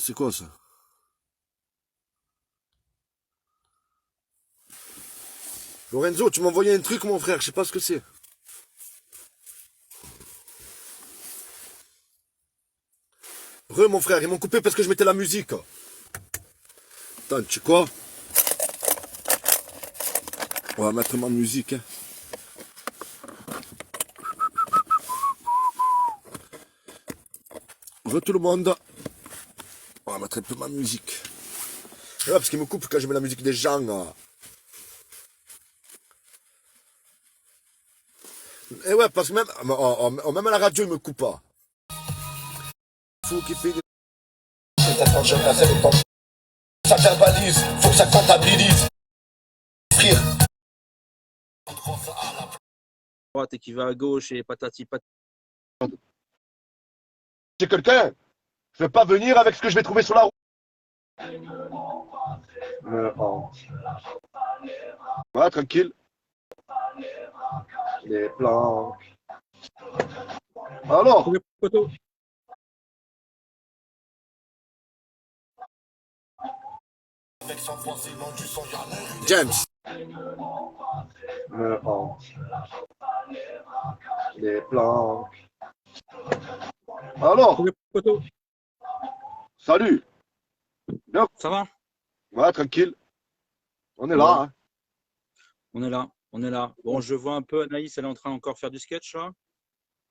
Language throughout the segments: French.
C'est quoi ça? Lorenzo, tu m'as envoyé un truc, mon frère, je sais pas ce que c'est. Mon frère, ils m'ont coupé parce que je mettais la musique. Attends, tu sais quoi? On va mettre ma musique. Hein. Tout le monde. On va mettre un peu ma musique. Ouais, parce qu'ils me coupent quand je mets la musique des gens. Et ouais, parce que même à la radio, ils me coupent pas. Fou qui fait des... Ça verbalise, faut que ça comptabilise. Frère. Droite et qui va à gauche et patati patati. J'ai quelqu'un. Je vais pas venir avec ce que je vais trouver sur la route. Ouais, tranquille. Les planques. Alors James. Les planques. Alors salut. Bien. Ça va? Ouais, tranquille. On est là. Hein. On est là, on est là. Bon, je vois un peu Anaïs, elle est en train encore faire du sketch là.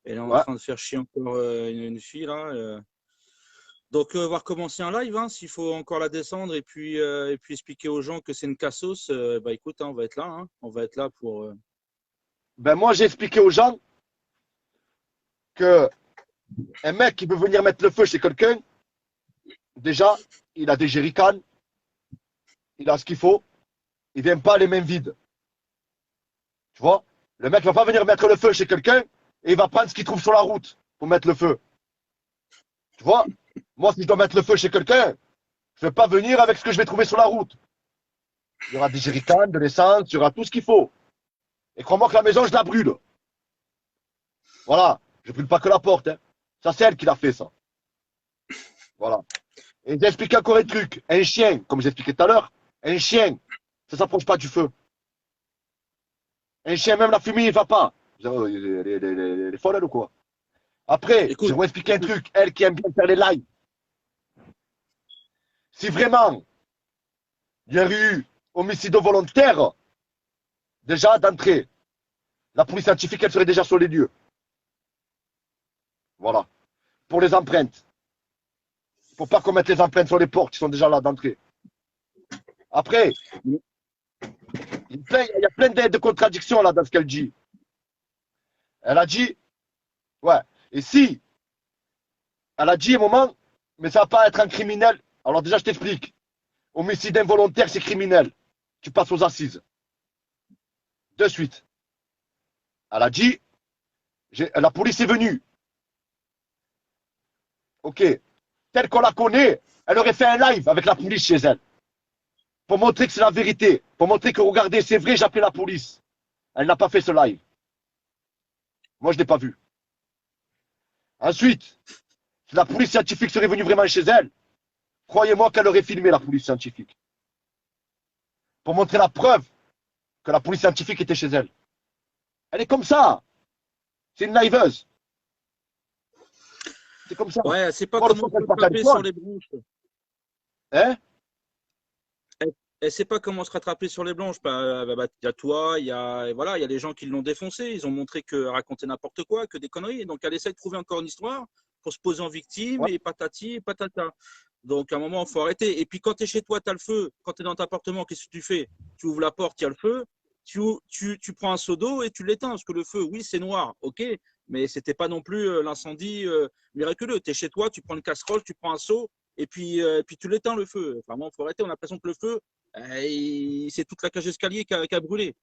Elle est en Ouais. train de faire chier encore une fille là. Donc on va recommencer un live, hein, s'il faut encore la descendre et puis expliquer aux gens que c'est une cassos. Bah écoute, hein, on va être là, hein. On va être là pour. Ben moi j'ai expliqué aux gens que un mec qui veut venir mettre le feu chez quelqu'un, déjà, il a des jerrycans, il a ce qu'il faut, il vient pas les mains vides. Tu vois? Le mec va pas venir mettre le feu chez quelqu'un et il va prendre ce qu'il trouve sur la route pour mettre le feu. Tu vois? Moi, si je dois mettre le feu chez quelqu'un, je vais pas venir avec ce que je vais trouver sur la route. Il y aura des jerrycans, de l'essence, il y aura tout ce qu'il faut. Et crois-moi que la maison, je la brûle. Voilà. Je brûle pas que la porte. Hein. Ça, c'est elle qui l'a fait, ça. Voilà. Et j'explique encore un truc. Un chien, comme j'expliquais tout à l'heure, un chien, ça s'approche pas du feu. Un chien, même la fumée, il va pas. Elle est folle, elle, ou quoi? Après, je vais expliquer un truc. Elle qui aime bien faire les lives. Si vraiment il y a eu homicide volontaire, déjà d'entrée, la police scientifique, elle serait déjà sur les lieux. Voilà. Pour les empreintes. Il ne faut pas qu'on mette les empreintes sur les portes qui sont déjà là d'entrée. Après, il y a plein de contradictions là dans ce qu'elle dit. Elle a dit, ouais, et si, elle a dit à un moment, mais ça va pas être un criminel. Alors déjà, je t'explique. Homicide involontaire, c'est criminel. Tu passes aux assises. De suite. Elle a dit, la police est venue. Ok. Telle qu'on la connaît, elle aurait fait un live avec la police chez elle. Pour montrer que c'est la vérité. Pour montrer que, regardez, c'est vrai, j'ai appelé la police. Elle n'a pas fait ce live. Moi, je ne l'ai pas vu. Ensuite, si la police scientifique serait venue vraiment chez elle, croyez-moi qu'elle aurait filmé la police scientifique. Pour montrer la preuve que la police scientifique était chez elle. Elle est comme ça. C'est une liveuse. C'est comme ça. Ouais, c'est pas comment se rattraper sur les bronches. Hein? Elle sait pas comment se rattraper sur les blanches. Il y a toi, il y a les gens qui l'ont défoncé. Ils ont montré qu'elle racontait n'importe quoi, que des conneries. Donc elle essaie de trouver encore une histoire pour se poser en victime et patati et patata. Donc à un moment, il faut arrêter. Et puis quand tu es chez toi, tu as le feu. Quand tu es dans ton appartement, qu'est-ce que tu fais? Tu ouvres la porte, il y a le feu. Tu prends un seau d'eau et tu l'éteins. Parce que le feu, oui, c'est noir, ok, mais c'était pas non plus l'incendie miraculeux. Tu es chez toi, tu prends une casserole, tu prends un seau et puis tu l'éteins le feu. Vraiment, il faut arrêter. On a l'impression que le feu, c'est toute la cage d'escalier qui a brûlé.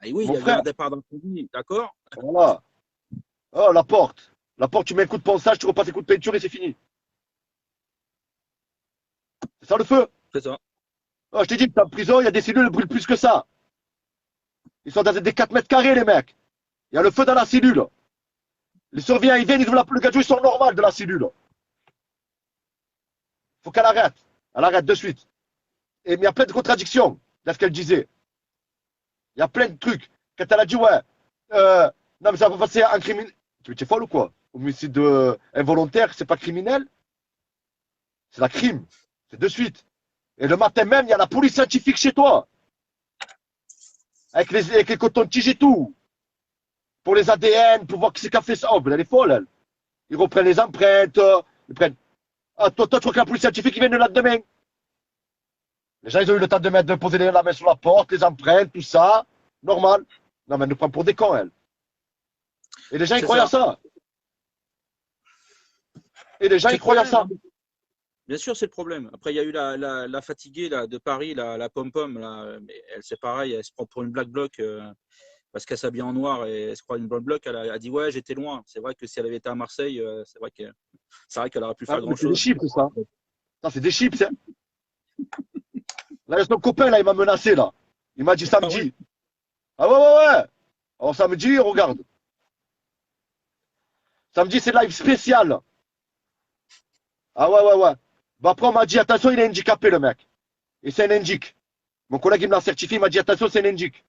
Et oui, il y avait un départ d'incendie, d'accord? Voilà. Oh, la porte. La porte, tu mets un coup de ponçage, tu repasses un coup de peinture et c'est fini. C'est ça le feu? C'est ça. Oh, je t'ai dit que en prison, il y a des cellules qui brûlent plus que ça. Ils sont dans des 4 mètres carrés, les mecs. Il y a le feu dans la cellule. Les surveillants, ils viennent, ils ouvrent le gazou, ils sont normaux de la cellule. faut qu'elle arrête. Elle arrête de suite. Et il y a plein de contradictions dans ce qu'elle disait. Il y a plein de trucs. Quand elle a dit, ouais, non, mais ça va passer un criminel. Tu es folle ou quoi? Homicide involontaire, c'est pas criminel? C'est la crime. C'est de suite. Et le matin même, il y a la police scientifique chez toi. Avec les cotons-tiges et tout. Pour les ADN, pour voir qui c'est qui a fait ça. Oh, ben elle est folle, elle. Ils reprennent les empreintes. Ils prennent. Ah, toi, tu crois que la police scientifique, ils viennent le lendemain? Les gens, ils ont eu le temps de poser la main sur la porte, les empreintes, tout ça. Normal. Non, mais elle nous prend pour des cons, elle. Et les gens, ils croient à ça. Et les gens, ils croient à ça. Bien sûr, c'est le problème. Après, il y a eu la fatiguée là, de Paris, la pom-pom. Mais elle, c'est pareil, elle se prend pour une black bloc parce qu'elle s'habille en noir et elle se croit une black bloc. Elle a dit, ouais, j'étais loin. C'est vrai que si elle avait été à Marseille, c'est vrai qu'elle aurait pu faire grand-chose. C'est des chips, ça. Ça, c'est des chips, hein. Là, il y a son copain, là, il m'a menacé, là. Il m'a dit samedi. Ah ouais. Alors, samedi, regarde. Samedi, c'est live spécial. Ah ouais. Bah, après, on m'a dit, attention, il est handicapé, le mec. Et c'est un indique. Mon collègue, il me l'a certifié, il m'a dit, attention, c'est un indique.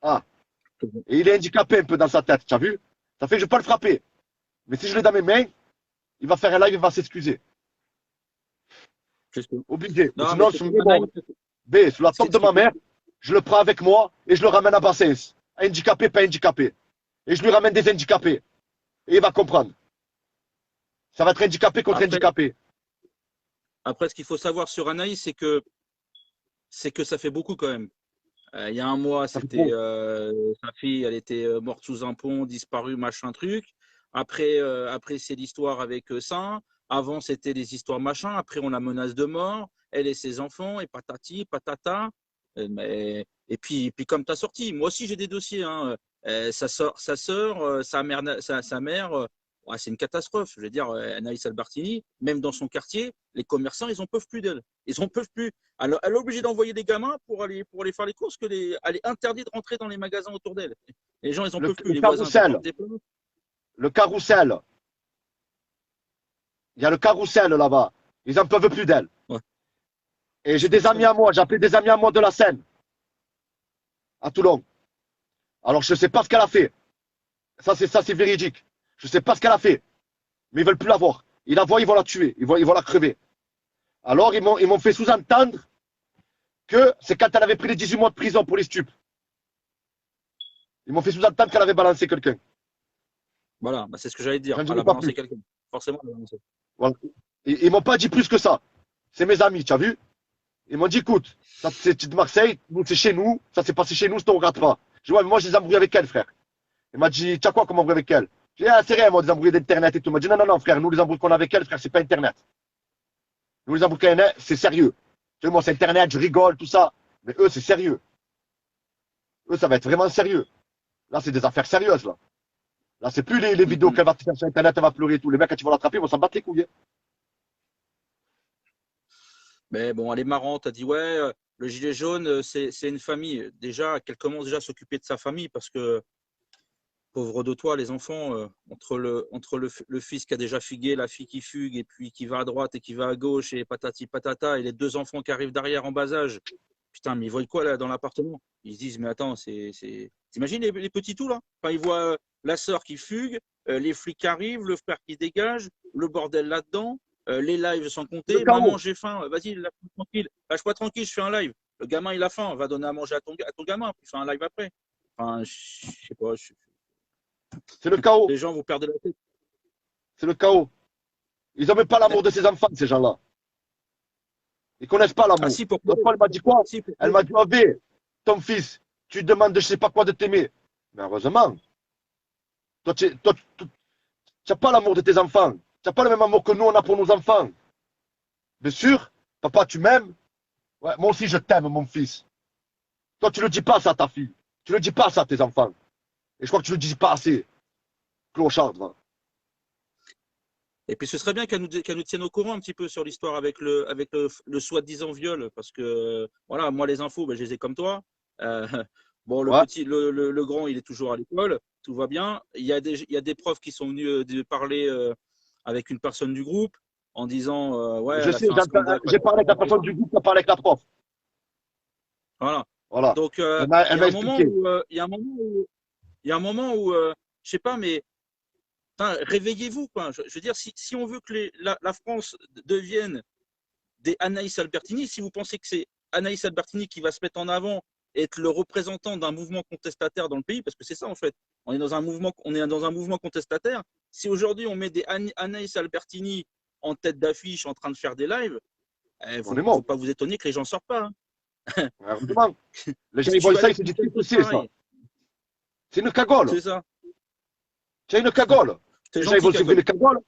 Ah. Et il est handicapé un peu dans sa tête, tu as vu? Ça fait que je ne vais pas le frapper. Mais si je l'ai dans mes mains, il va faire un live, il va s'excuser. Obligé. Non, sinon, je me bon. B, sous la tombe de ma mère, je le prends avec moi et je le ramène à Bassens. Handicapé, pas handicapé. Et je lui ramène des handicapés. Et il va comprendre. Ça va être handicapé contre handicapé. Après, ce qu'il faut savoir sur Anaïs, c'est que ça fait beaucoup quand même. Il y a un mois, c'était sa fille, elle était morte sous un pont, disparue, machin truc. Après c'est l'histoire avec Saint. Avant, c'était des histoires machin. Après, on la menace de mort. Elle et ses enfants, et patati, patata. Et puis comme tu as sorti, moi aussi, j'ai des dossiers. Hein. Sa sœur, sa mère, ouais, c'est une catastrophe. Je veux dire, Anaïs Albertini, même dans son quartier, les commerçants, ils n'en peuvent plus d'elle. Ils n'en peuvent plus. Alors, elle est obligée d'envoyer des gamins pour aller faire les courses, elle est interdite de rentrer dans les magasins autour d'elle. Les gens, ils n'en peuvent plus. Les voisins. Le carrousel. Il y a le carrousel là-bas. Ils n'en peuvent plus d'elle. Ouais. Et j'ai des amis à moi. J'ai appelé des amis à moi de la Seine. À Toulon. Alors, je ne sais pas ce qu'elle a fait. Ça, c'est véridique. Je ne sais pas ce qu'elle a fait. Mais ils ne veulent plus la voir. Ils la voient, ils vont la tuer. Ils vont la crever. Alors, ils m'ont fait sous-entendre que c'est quand elle avait pris les 18 mois de prison pour les stupes. Ils m'ont fait sous-entendre qu'elle avait balancé quelqu'un. Voilà, bah c'est ce que j'allais dire. Elle a balancé quelqu'un. Forcément, elle a balancé. Voilà. Ils m'ont pas dit plus que ça. C'est mes amis, tu as vu? Ils m'ont dit, écoute, ça c'est de Marseille, c'est chez nous, ça s'est passé chez nous, je te regarde pas. Je dis, ouais, mais moi, je les embrouille avec elle, frère. Il m'a dit, tu as quoi comme embrouille avec elle? J'ai dit, ah, c'est rien, moi, des embrouilles d'Internet et tout. Il m'a dit, non, frère, nous, les embrouilles qu'on a avec elle, frère, c'est pas Internet. Nous, les embrouilles qu'on a, c'est sérieux. Tu sais, moi, c'est Internet, je rigole, tout ça. Mais eux, c'est sérieux. Eux, ça va être vraiment sérieux. Là, c'est des affaires sérieuses, là. Là, c'est plus les vidéos qu'elle va faire sur Internet, elle va pleurer et tout. Les mecs, quand tu vas l'attraper, ils vont s'en battre les couilles. Mais bon, elle est marrante. Elle dit, ouais, le gilet jaune, c'est une famille. Déjà, qu'elle commence déjà à s'occuper de sa famille parce que, pauvre de toi, les enfants, entre le fils qui a déjà fugué, la fille qui fugue et puis qui va à droite et qui va à gauche et patati patata et les deux enfants qui arrivent derrière en bas âge. Putain, mais ils voient quoi là dans l'appartement? Ils se disent, mais attends, t'imagines les petits tout là? Quand ils voient la sœur qui fugue, les flics qui arrivent, le frère qui dégage, le bordel là-dedans, les lives sans compter. Maman, j'ai faim, vas-y, lâche-moi tranquille. Lâche-moi tranquille, je fais un live. Le gamin, il a faim, va donner à manger à ton gamin, puis fais un live après. Enfin, je sais pas. C'est le chaos. Les gens, vous perdez la tête. C'est le chaos. Ils n'ont même pas l'amour de ses enfants, ces gens-là. Ils ne connaissent pas l'amour. Ah, si, Donc, elle m'a dit quoi? Elle m'a dit, oh, B, ton fils, tu lui demandes de je ne sais pas quoi de t'aimer. Mais heureusement, toi, tu n'as pas l'amour de tes enfants. Tu n'as pas le même amour que nous, on a pour nos enfants. Bien sûr, papa, tu m'aimes. Ouais, moi aussi, je t'aime, mon fils. Toi, tu ne le dis pas ça à ta fille. Tu ne le dis pas ça à tes enfants. Et je crois que tu ne le dis pas assez. Clochard. Et puis ce serait bien qu'elle nous tienne au courant un petit peu sur l'histoire avec le soi-disant viol, parce que voilà, moi les infos, ben, je les ai comme toi. Bon, le grand, il est toujours à l'école, tout va bien. Il y a des profs qui sont venus parler avec une personne du groupe. en disant ouais, Je elle a sais, fait un scandale. j'ai parlé avec la personne du groupe, qui a parlé avec la prof. Voilà. Voilà. Donc, Elle il y a m'a un moment expliqué. où, il y a un moment où, je sais pas, mais putain, réveillez-vous, quoi. Je veux dire, si on veut que la France devienne des Anaïs Albertini, si vous pensez que c'est Anaïs Albertini qui va se mettre en avant et être le représentant d'un mouvement contestataire dans le pays, parce que c'est ça en fait, on est dans un mouvement contestataire. Si aujourd'hui on met des Anaïs Albertini en tête d'affiche en train de faire des lives, il On faut, est faut mort. pas vous étonner que les gens sortent pas. Hein. Heureusement. Les gens, Si ils tu voient vas ça, aller ils se disent, faire qu'est-ce que tous c'est ça? pareil, C'est une cagole. c'est ça. C'est une cagole. C'est Les gens, ils gentil, veulent s'ouvrir Cagole.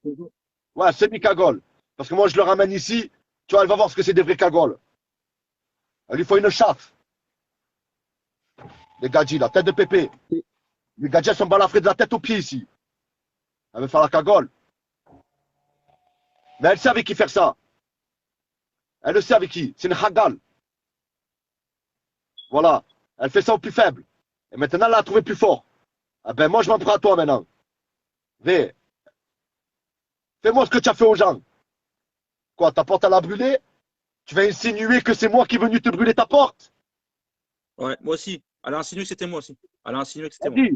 les cagoles. Ouais, semi-cagole. Parce que moi, je le ramène ici. Tu vois, elle va voir ce que c'est des vraies cagoles. Elle lui faut une chasse. Les gadgets, la tête de pépé. Les gadgets sont balafrés de la tête aux pieds ici. Elle veut faire la cagole. Mais elle sait avec qui faire ça. Elle le sait avec qui. C'est une hagal. Voilà. Elle fait ça au plus faible. Et maintenant, elle l'a trouvé plus fort. Ah ben, moi, je m'en prends à toi maintenant. Fais. Fais-moi ce que tu as fait aux gens. Quoi, ta porte, elle a brûlé? Tu vas insinuer que c'est moi qui est venu te brûler ta porte? Ouais, moi aussi. Elle a insinué que c'était moi aussi. Elle a insinué que c'était moi. Vas-y.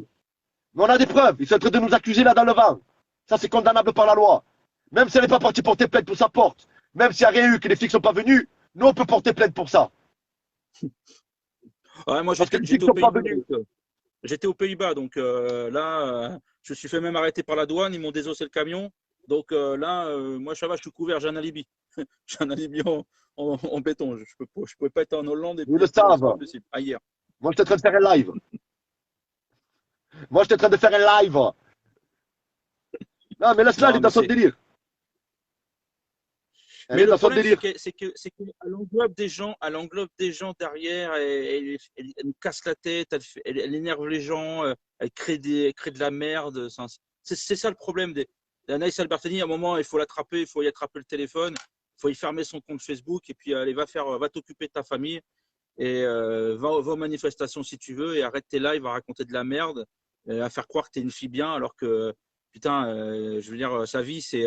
Mais on a des preuves. Ils sont en train de nous accuser là dans le vent. Ça, c'est condamnable par la loi. Même si elle n'est pas partie porter plainte pour sa porte, même s'il n'y a rien eu, que les flics ne sont pas venus, nous, on peut porter plainte pour ça. Ouais, moi Parce que les flics j'étais ne aux sont pas Pays-Bas, venus. donc j'étais aux Pays-Bas, donc là, je me suis fait même arrêter par la douane, ils m'ont désossé le camion. Donc là, moi ça va, je suis couvert, j'ai un alibi. J'ai un alibi en béton. Je pouvais pas être en Hollande et Ils puis le être là, c'est pas savent. possible. Ah, hier. Moi, je suis en train de faire un live. Moi, je suis en train de faire un live. Non, mais laisse-la, elle est Non, dans mais son c'est. délire. Elle Mais est le dans son problème, délire. elle englobe des gens derrière, elle nous casse la tête, elle énerve les gens, elle crée de la merde. C'est ça le problème d'Anaïs Albertini. À un moment, il faut l'attraper, il faut y attraper le téléphone, il faut y fermer son compte Facebook et puis allez, va t'occuper de ta famille et va aux manifestations si tu veux et arrête tes lives à raconter de la merde, à faire croire que t'es une fille bien alors que putain, je veux dire, sa vie c'est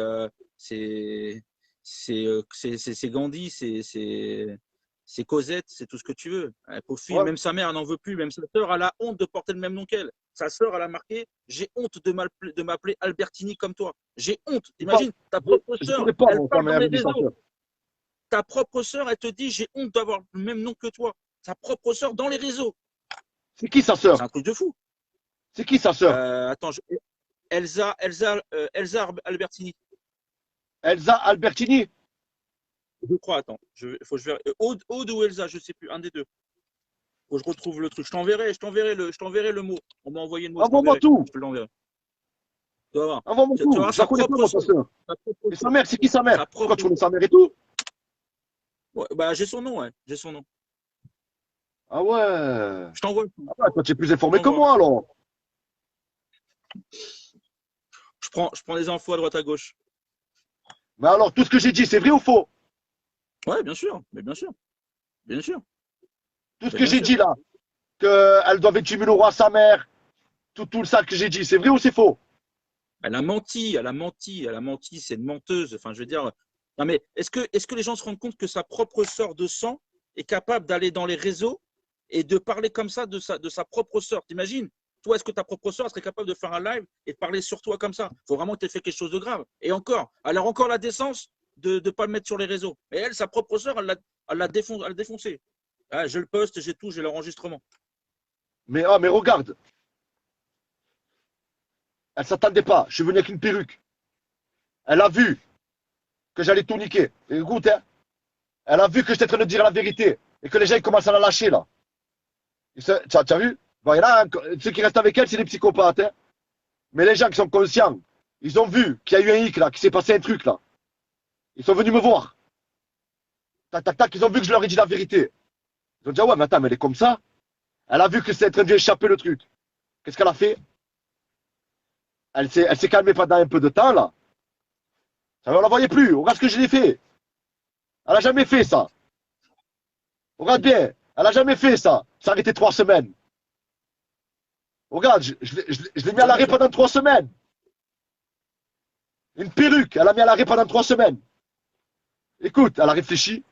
c'est Gandhi, c'est Cosette, c'est tout ce que tu veux. Pauvre fille, Ouais. même sa mère elle n'en veut plus, même sa sœur elle a honte de porter le même nom qu'elle. Sa sœur elle a marqué, j'ai honte de m'appeler Albertini comme toi. J'ai honte. Imagine, ta propre Je sœur, pourrais pas, elle moi, quand parle dans elle les me dit ça. réseaux. Ta propre sœur, elle te dit, j'ai honte d'avoir le même nom que toi. Ta propre sœur dans les réseaux. C'est qui sa C'est sœur? un truc de fou. C'est qui sa sœur? Attends, Elsa Albertini, Elsa Albertini? je crois. Attends, faut que je vérifie. Aude ou Elsa, je sais plus, un des deux. Faut que je retrouve le truc. Je t'enverrai le mot. On m'a envoyé le mot, je Envoie-moi t'enverrai. tout. Je te l'enverrai. Tu vas voir. Envoie-moi Tu vas tout. voir Je la sa connais pas, propre moi, sa sœur. sœur. Sa propre Et sa sœur. mère, c'est qui sa mère? Sa Pourquoi propre tu connais sœur. sa mère et tout? Ouais, bah, j'ai son nom, ouais. J'ai son nom. Ah ouais. Je t'envoie. Ah ouais, toi, tu es plus Je informé que t'envoie. moi, alors. Je prends les infos à droite à gauche. Mais alors, tout ce que j'ai dit, c'est vrai ou faux? Ouais, bien sûr. Mais bien sûr. Bien sûr. Tout ce Mais que bien j'ai sûr. dit là, qu'elle doit 28 000 euros à sa mère, tout ça que j'ai dit, c'est vrai ou c'est faux? Elle a menti, c'est une menteuse. Enfin, je veux dire, non mais est-ce que les gens se rendent compte que sa propre sœur de sang est capable d'aller dans les réseaux et de parler comme ça de sa propre sœur? T'imagines? Toi, est-ce que ta propre sœur serait capable de faire un live et de parler sur toi comme ça? Il faut vraiment que tu aies fait quelque chose de grave. Et encore, elle a encore la décence de ne pas le mettre sur les réseaux. Et elle, sa propre sœur, elle l'a défoncé. Ah, je le poste, j'ai tout, j'ai l'enregistrement. Mais, ah, mais regarde, elle s'attendait pas. Je suis venu avec une perruque. Elle a vu que j'allais tout niquer. Et écoute, hein, elle a vu que j'étais en train de dire la vérité et que les gens ils commencent à la lâcher là. Tu as vu? Bon, il y en a, ceux qui restent avec elle, c'est des psychopathes. Hein. Mais les gens qui sont conscients, ils ont vu qu'il y a eu un hic là, qu'il s'est passé un truc là. Ils sont venus me voir. Tac, tac, tac, ils ont vu que je leur ai dit la vérité. Ils ont dit, ah ouais, mais attends, mais elle est comme ça. Elle a vu que c'est en train de lui échapper le truc. Qu'est-ce qu'elle a fait? Elle s'est calmée pendant un peu de temps là. Ça ne la voyait plus. Regarde ce que je l'ai fait. Elle n'a jamais fait ça. Regarde bien. Elle n'a jamais fait ça. S'arrêter 3 semaines. Regarde, je l'ai mis à l'arrêt pendant 3 semaines. Une perruque, elle a mis à l'arrêt pendant 3 semaines. Écoute, elle a réfléchi.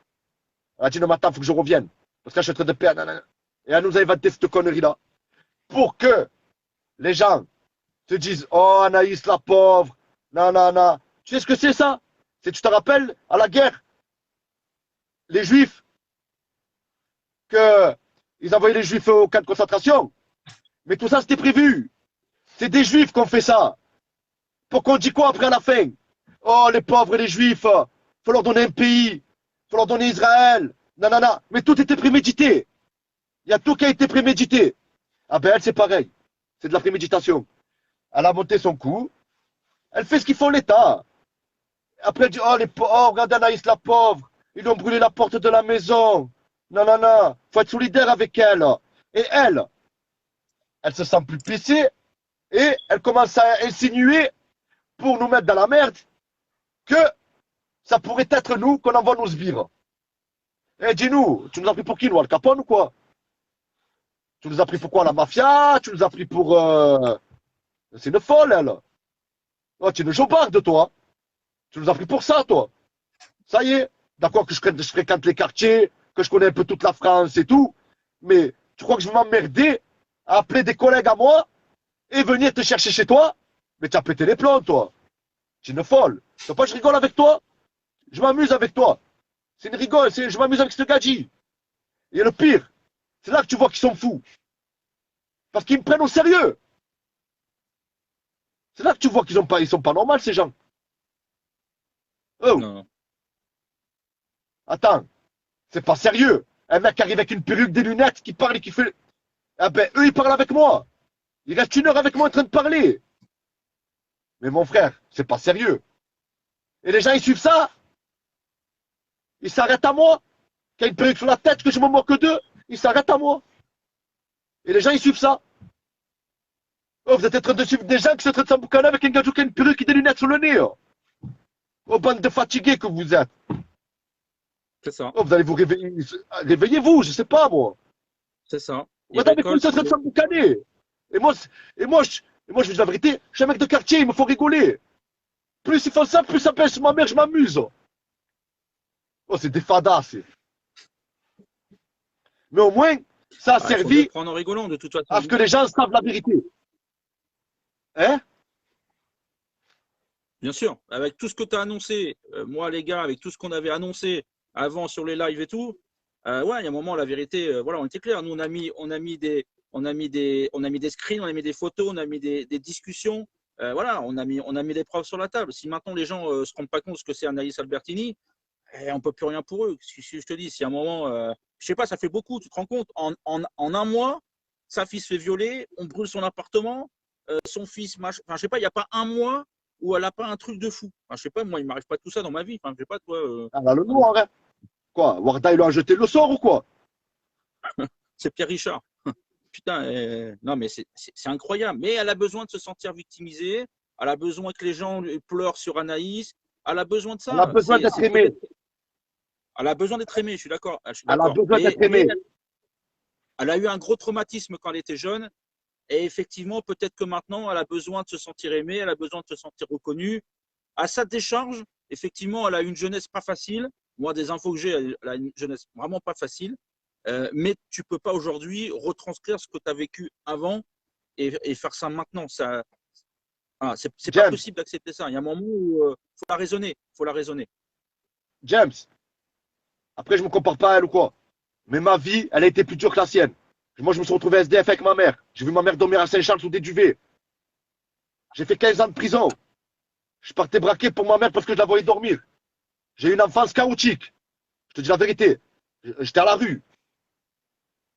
Elle a dit, non, mais attends, il faut que je revienne. Parce que là, je suis en train de perdre. Nanana. Et elle nous a inventé cette connerie-là. Pour que les gens te disent, oh, Anaïs, la pauvre. Non, non, non. Tu sais ce que c'est ça? C'est, tu te rappelles, à la guerre, les Juifs, qu'ils envoyaient les Juifs au camp de concentration. Mais tout ça, c'était prévu. C'est des Juifs qui ont fait ça. Pour qu'on dise quoi après à la fin? Oh, les pauvres et les Juifs, faut leur donner un pays, faut leur donner Israël. Non, non, non. Mais tout était prémédité. Il y a tout qui a été prémédité. Ah ben elle, c'est pareil. C'est de la préméditation. Elle a monté son coup. Elle fait ce qu'il faut l'État. Après, elle dit, oh, oh, regarde Anaïs, la pauvre. Ils ont brûlé la porte de la maison. Non, non, non. Faut être solidaire avec elle. Et elle se sent plus blessée. Et elle commence à insinuer, pour nous mettre dans la merde, que ça pourrait être nous qu'on envoie nos sbires. Eh, dis-nous, tu nous as pris pour qui, nous, Al Capone ou quoi? Tu nous as pris pour quoi, la mafia? Tu nous as pris pour... C'est une folle, elle. Oh, tu es une jobarde, toi. Tu nous as pris pour ça, toi. Ça y est. D'accord que je fréquente les quartiers, que je connais un peu toute la France et tout. Mais tu crois que je vais m'emmerder à appeler des collègues à moi et venir te chercher chez toi? Mais tu as pété les plombs, toi. Tu es une folle. Tu vois pas, je rigole avec toi? Je m'amuse avec toi. C'est une rigole. Je m'amuse avec ce gadji. Et le pire, c'est là que tu vois qu'ils sont fous. Parce qu'ils me prennent au sérieux. C'est là que tu vois ils sont pas normaux, ces gens. Oh, Non. attends, c'est pas sérieux. Un mec qui arrive avec une perruque, des lunettes, qui parle et qui fait. Ah ben, eux, ils parlent avec moi. Ils restent 1 heure avec moi en train de parler. Mais mon frère, c'est pas sérieux. Et les gens, ils suivent ça. Ils s'arrêtent à moi. Qu'il y a une perruque sur la tête, que je me moque d'eux. Ils s'arrêtent à moi. Et les gens, ils suivent ça. Oh, vous êtes en train de suivre des gens qui sont en train de s'emboucaner avec un gadget qui a une perruque et des lunettes sur le nez. Oh, bande de fatigués que vous êtes. C'est ça. Oh, vous allez vous réveiller. Réveillez-vous, je sais pas, moi. C'est ça. Regardez comment ils sont en train de s'emboucaner. Et moi, je vous dis la vérité, je suis un mec de quartier, ils me font rigoler. Plus ils font ça, plus ça pèse sur ma mère, je m'amuse. Oh, c'est des fadas. Mais au moins, ça a servi prendre en rigolant, de toute façon. à ce que les gens savent la vérité. Hein? Bien sûr, avec tout ce que tu as annoncé, moi les gars, avec tout ce qu'on avait annoncé avant sur les lives et tout, ouais, il y a un moment, la vérité, voilà, on était clair. Nous, on a mis des screens, on a mis des photos, on a mis des discussions. Voilà, on a mis des preuves sur la table. Si maintenant les gens se rendent pas compte de ce que c'est Anaïs Albertini, on peut plus rien pour eux. Si je te dis, si à un moment, je sais pas, ça fait beaucoup, tu te rends compte, en 1 mois, sa fille se fait violer, on brûle son appartement, son fils, enfin, je sais pas, il n'y a pas 1 mois où elle n'a pas un truc de fou. Enfin, je sais pas, moi, il m'arrive pas tout ça dans ma vie. Enfin, je sais pas, toi. Ah, là, le noir, hein. Quoi? Warda, il lui a jeté le sort ou quoi? C'est Pierre Richard. Putain, non, mais c'est incroyable. Mais elle a besoin de se sentir victimisée. Elle a besoin que les gens pleurent sur Anaïs. Elle a besoin de ça. Elle a besoin d'être aimée. Elle a besoin d'être aimée, je suis d'accord. Elle a besoin d'être aimée. Elle a eu un gros traumatisme quand elle était jeune. Et effectivement, peut-être que maintenant, elle a besoin de se sentir aimée, elle a besoin de se sentir reconnue. À sa décharge, effectivement, elle a une jeunesse pas facile. Moi, des infos que j'ai, elle a une jeunesse vraiment pas facile. Mais tu ne peux pas aujourd'hui retranscrire ce que tu as vécu avant et faire ça maintenant. Ça, ah, c'est pas possible d'accepter ça. Il y a un moment où il faut la raisonner. Faut la raisonner. James, après, je ne me compare pas à elle ou quoi. Mais ma vie, elle a été plus dure que la sienne. Moi, je me suis retrouvé SDF avec ma mère. J'ai vu ma mère dormir à Saint-Charles sous des duvets. J'ai fait 15 ans de prison. Je partais braquer pour ma mère parce que je la voyais dormir. J'ai eu une enfance chaotique. Je te dis la vérité. J'étais à la rue.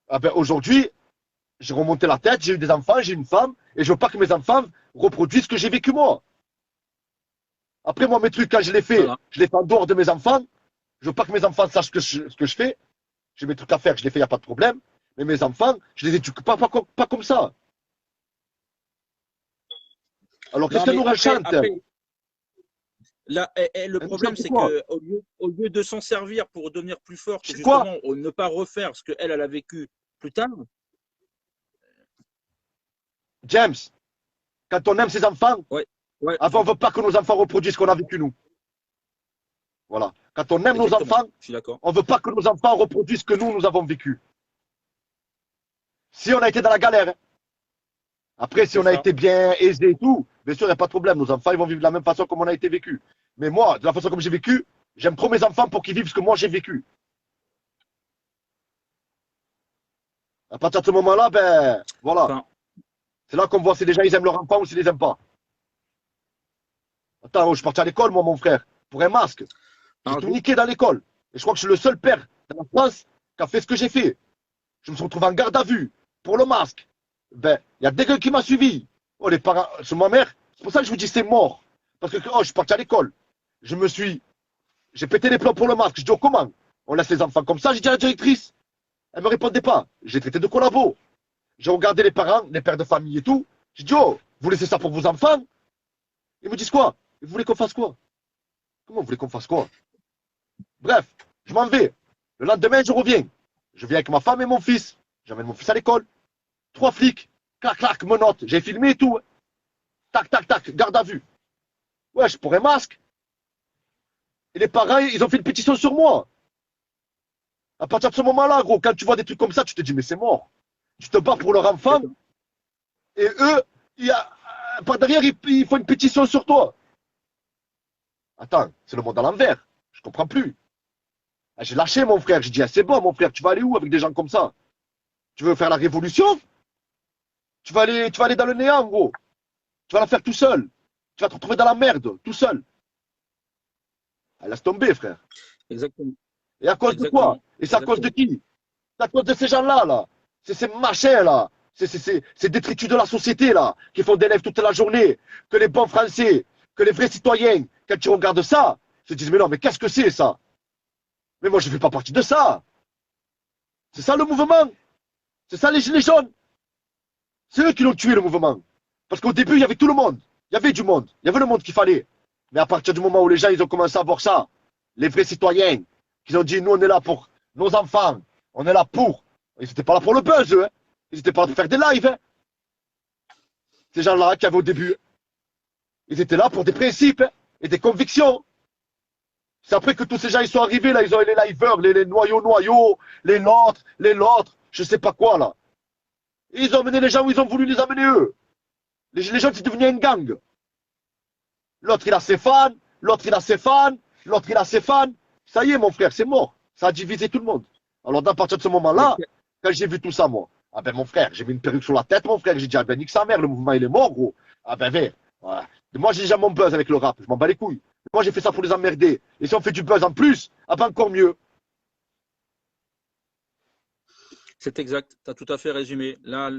Ah ben, aujourd'hui, j'ai remonté la tête, j'ai eu des enfants, j'ai une femme, et je veux pas que mes enfants reproduisent ce que j'ai vécu moi. Après, moi, mes trucs, quand je les fais, voilà. Je les fais en dehors de mes enfants. Je veux pas que mes enfants sachent ce que je fais. J'ai mes trucs à faire, je les fais, il n'y a pas de problème. Mais mes enfants, je les éduque pas comme ça. Alors, qu'est-ce qu'elle nous rachante? Là, le problème, c'est qu'au lieu de s'en servir pour devenir plus forte, justement, ne pas refaire ce qu'elle a vécu plus tard. James, quand on aime ses enfants, ouais. Ouais, Avant, on ne veut pas que nos enfants reproduisent ce qu'on a vécu nous. Voilà. Quand on aime nos exactement. enfants, Je suis d'accord. on ne veut pas que nos enfants reproduisent ce que nous avons vécu. Si on a été dans la galère, hein. Après, si C'est on a ça. été bien aisé et tout, bien sûr, il n'y a pas de problème. Nos enfants, ils vont vivre de la même façon comme on a été vécu. Mais moi, de la façon comme j'ai vécu, j'aime trop mes enfants pour qu'ils vivent ce que moi j'ai vécu. À partir de ce moment-là, ben voilà. Enfin, C'est là qu'on voit si les gens ils aiment leur enfant ou s'ils les aiment pas. Attends, oh, je suis parti à l'école, moi, mon frère, pour un masque. J'ai alors, tout niqué dans l'école. Et je crois que je suis le seul père de la France qui a fait ce que j'ai fait. Je me suis retrouvé en garde à vue pour le masque. Ben, il y a des gars qui m'ont suivi. Oh, les parents, sur ma mère, c'est pour ça que je vous dis c'est mort. Parce que, oh, je suis parti à l'école. J'ai pété les plombs pour le masque. Je dis, oh, comment? On laisse les enfants comme ça, j'ai dit à la directrice. Elle me répondait pas. J'ai traité de collabo. J'ai regardé les parents, les pères de famille et tout. J'ai dit, oh, vous laissez ça pour vos enfants? Ils me disent quoi? Vous voulez qu'on fasse quoi? Comment vous voulez qu'on fasse quoi? Bref, je m'en vais. Le lendemain, je reviens. Je viens avec ma femme et mon fils. J'amène mon fils à l'école. 3 flics. Clac, clac, menottes. J'ai filmé et tout. Tac, tac, tac, garde à vue. Ouais, je pourrais masque. Et les parents, ils ont fait une pétition sur moi. À partir de ce moment-là, gros, quand tu vois des trucs comme ça, tu te dis, mais c'est mort. Tu te bats pour leur enfant. Et eux, par derrière, ils font une pétition sur toi. Attends, c'est le monde à l'envers. Je comprends plus. Ah, j'ai lâché mon frère. J'ai dit, ah, c'est bon, mon frère, tu vas aller où avec des gens comme ça? Tu veux faire la révolution? Tu vas aller dans le néant, gros. Tu vas la faire tout seul. Tu vas te retrouver dans la merde, tout seul. Ah, laisse tomber, frère. exactement. Et à cause de quoi? Exactement. Et c'est à cause de Exactement. qui? C'est à cause de ces gens-là, là. C'est ces machins, là. C'est ces détritus de la société, là, qui font des lèvres toute la journée. Que les bons Français, que les vrais citoyens, quand tu regardes ça, se disent, mais non, mais qu'est-ce que c'est, ça? Mais moi, je ne fais pas partie de ça. C'est ça le mouvement. C'est ça les gilets jaunes. C'est eux qui l'ont tué, le mouvement. Parce qu'au début, il y avait tout le monde. Il y avait du monde. Il y avait le monde qu'il fallait. Mais à partir du moment où les gens ils ont commencé à voir ça, les vrais citoyens, qui ont dit, nous, on est là pour nos enfants. On est là pour. Ils n'étaient pas là pour le buzz, eux. Hein. Ils n'étaient pas là pour faire des lives. Hein. Ces gens-là qui avaient au début. Ils étaient là pour des principes hein, et des convictions. C'est après que tous ces gens ils sont arrivés, là, ils ont les liveurs, les noyaux, les l'autre, je sais pas quoi, là. Et ils ont amené les gens où ils ont voulu les amener eux. Les gens, c'est devenu un gang. L'autre, il a ses fans, l'autre, il a ses fans, l'autre, il a ses fans. Ça y est, mon frère, c'est mort. Ça a divisé tout le monde. Alors, à partir de ce moment-là, quand j'ai vu tout ça, moi, ah ben, mon frère, j'ai mis une perruque sur la tête, mon frère. J'ai dit, ah ben, nique sa mère, le mouvement, il est mort, gros. Ah ben, ouais. Moi, j'ai déjà mon buzz avec le rap. Je m'en bats les couilles. Moi, j'ai fait ça pour les emmerder. Et si on fait du buzz en plus, ah ben, encore mieux. C'est exact, tu as tout à fait résumé. Là,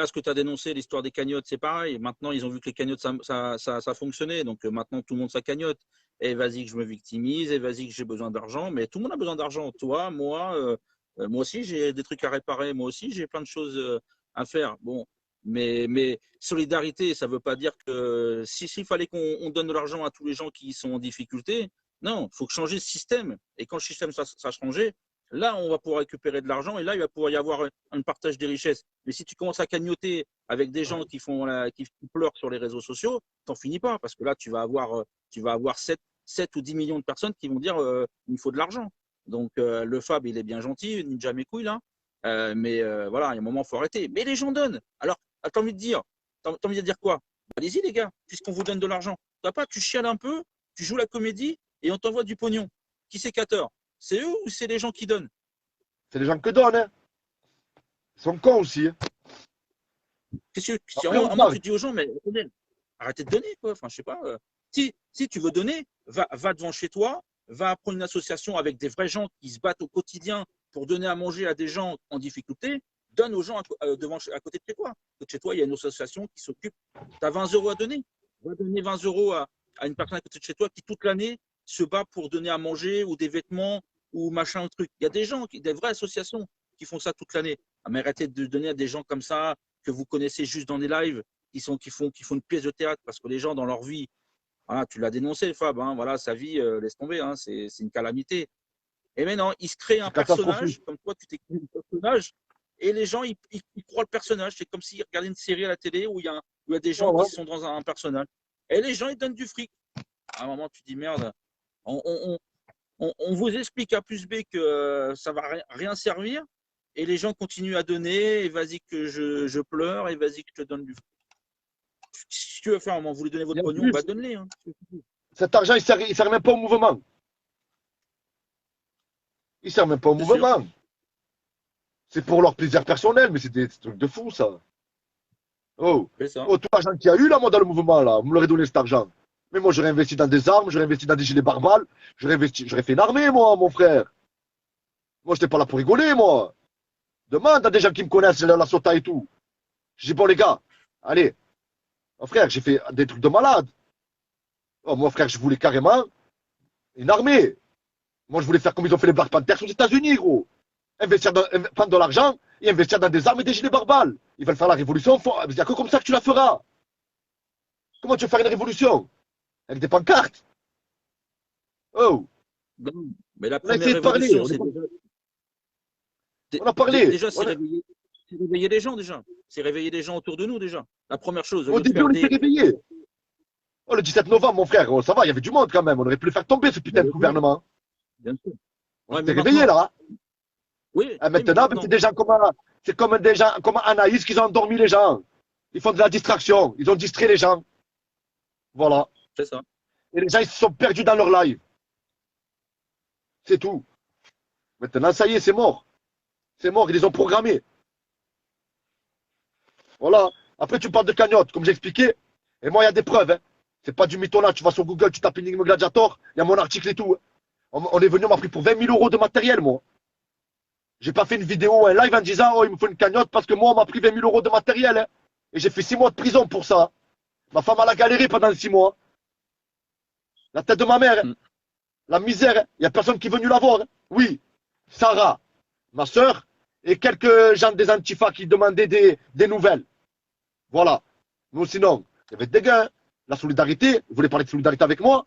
ce que tu as dénoncé, l'histoire des cagnottes, c'est pareil. Maintenant, ils ont vu que les cagnottes, ça fonctionnait. Donc maintenant, tout le monde, ça cagnotte. Et vas-y que je me victimise, et vas-y que j'ai besoin d'argent. Mais tout le monde a besoin d'argent. Toi, moi aussi, j'ai des trucs à réparer. Moi aussi, j'ai plein de choses à faire. Bon, mais solidarité, ça ne veut pas dire que s'il fallait qu'on donne de l'argent à tous les gens qui sont en difficulté, non, il faut changer ce système. Et quand le système, ça changeait, là, on va pouvoir récupérer de l'argent et là, il va pouvoir y avoir un partage des richesses. Mais si tu commences à cagnotter avec des gens qui pleurent sur les réseaux sociaux, t'en finis pas parce que là, tu vas avoir 7 ou 10 millions de personnes qui vont dire il me faut de l'argent. Donc, le Fab, il est bien gentil, il ninja mes couilles là. Mais voilà, il y a un moment, il faut arrêter. Mais les gens donnent. Alors, t'as envie de dire quoi? Allez-y, les gars, puisqu'on vous donne de l'argent. Tu chiales un peu, tu joues la comédie et on t'envoie du pognon. Qui c'est qui a tort? C'est eux ou c'est les gens qui donnent? C'est les gens que donnent, hein. Ils sont cons aussi. Hein. Si Après, à on un moment, parle. tu dis aux gens, mais arrêtez de donner, quoi. Enfin, je sais pas. Si tu veux donner, va devant chez toi, va prendre une association avec des vrais gens qui se battent au quotidien pour donner à manger à des gens en difficulté. Donne aux gens à côté de chez toi. À côté de chez toi, il y a une association qui s'occupe. Tu as 20 euros à donner. Va donner 20 euros à une personne à côté de chez toi qui, toute l'année, se bat pour donner à manger ou des vêtements ou machin, truc. Il y a des gens, des vraies associations qui font ça toute l'année. Mais arrêtez de donner à des gens comme ça que vous connaissez juste dans des lives qui font une pièce de théâtre parce que les gens dans leur vie, voilà, tu l'as dénoncé, Fab, hein, voilà, sa vie, laisse tomber, hein, c'est une calamité. Et maintenant, il se crée un C'est catastrophique. personnage, comme toi, tu t'es créé un personnage, et les gens, ils croient le personnage. C'est comme s'ils regardaient une série à la télé où il y a des Ouais, gens qui ouais. sont dans un personnage. Et les gens, ils donnent du fric. À un moment, tu dis merde, on vous explique A plus B que ça va rien servir. Et les gens continuent à donner. Et vas-y que je pleure. Et vas-y que je te donne du fric. Si tu veux faire un moment, vous voulez donner votre Et en pognon, plus, bah donne-les. Hein. cet argent, il sert même pas au mouvement. Il sert même pas au C'est sûr. mouvement. C'est pour leur plaisir personnel, mais c'est des trucs de fou, ça. Oh, C'est ça. oh, tout l'argent qu'il y a eu, là, moi, dans le mouvement, là, vous me l'aurez donné cet argent. Mais moi, j'aurais investi dans des armes, j'aurais investi dans des gilets pare-balles, j'aurais fait une armée, moi, mon frère. Moi, j'étais pas là pour rigoler, moi. Demande à des gens qui me connaissent, la SOTA et tout. Je dis, bon, les gars, allez, mon frère, j'ai fait des trucs de malade. Oh, mon frère, je voulais carrément une armée. Moi, je voulais faire comme ils ont fait les Black Panthers aux États-Unis, gros. Prendre de l'argent et investir dans des armes et des gilets pare-balles. Ils veulent faire la révolution, il n'y a que comme ça que tu la feras. Comment tu veux faire une révolution? Avec des pancartes? Oh, Non, mais la on a première essayé de parler. révolution, c'est On a parlé. déjà, c'est réveiller les gens déjà. C'est réveiller les gens autour de nous déjà. La première chose, au Au lieu de début, faire on était des. réveillés. Oh, le 17 novembre, mon frère, oh, ça va, il y avait du monde quand même. On aurait pu le faire tomber, ce putain de gouvernement. Bien sûr. On Ouais, s'était mais réveillés, maintenant, là. oui, Et oui, mais maintenant, maintenant, c'est des gens c'est comme des gens comme Anaïs qui ont endormi les gens. Ils font de la distraction. Ils ont distrait les gens. Voilà. c'est ça. Et les gens, ils se sont perdus dans leur live. C'est tout. Maintenant, ça y est, c'est mort. C'est mort, ils les ont programmés. Voilà. Après, tu parles de cagnotte, comme j'ai expliqué. Et moi, il y a des preuves. Hein. C'est pas du mytho là. Tu vas sur Google, tu tapes Enigme Gladiator. Il y a mon article et tout. On est venu, on m'a pris pour 20 000 euros de matériel, moi. J'ai pas fait une vidéo ou un live en disant, oh, il me faut une cagnotte parce que moi, on m'a pris 20 000 euros de matériel. Hein. Et j'ai fait 6 mois de prison pour ça. Ma femme, elle a galéré pendant 6 mois. La tête de ma mère. Hein. Mm. La misère. Il n'y a personne qui est venu la voir. Hein. Oui. Sarah, ma soeur, et quelques gens des Antifa qui demandaient des nouvelles. Voilà. Nous, sinon, il y avait des gars. La solidarité, vous voulez parler de solidarité avec moi?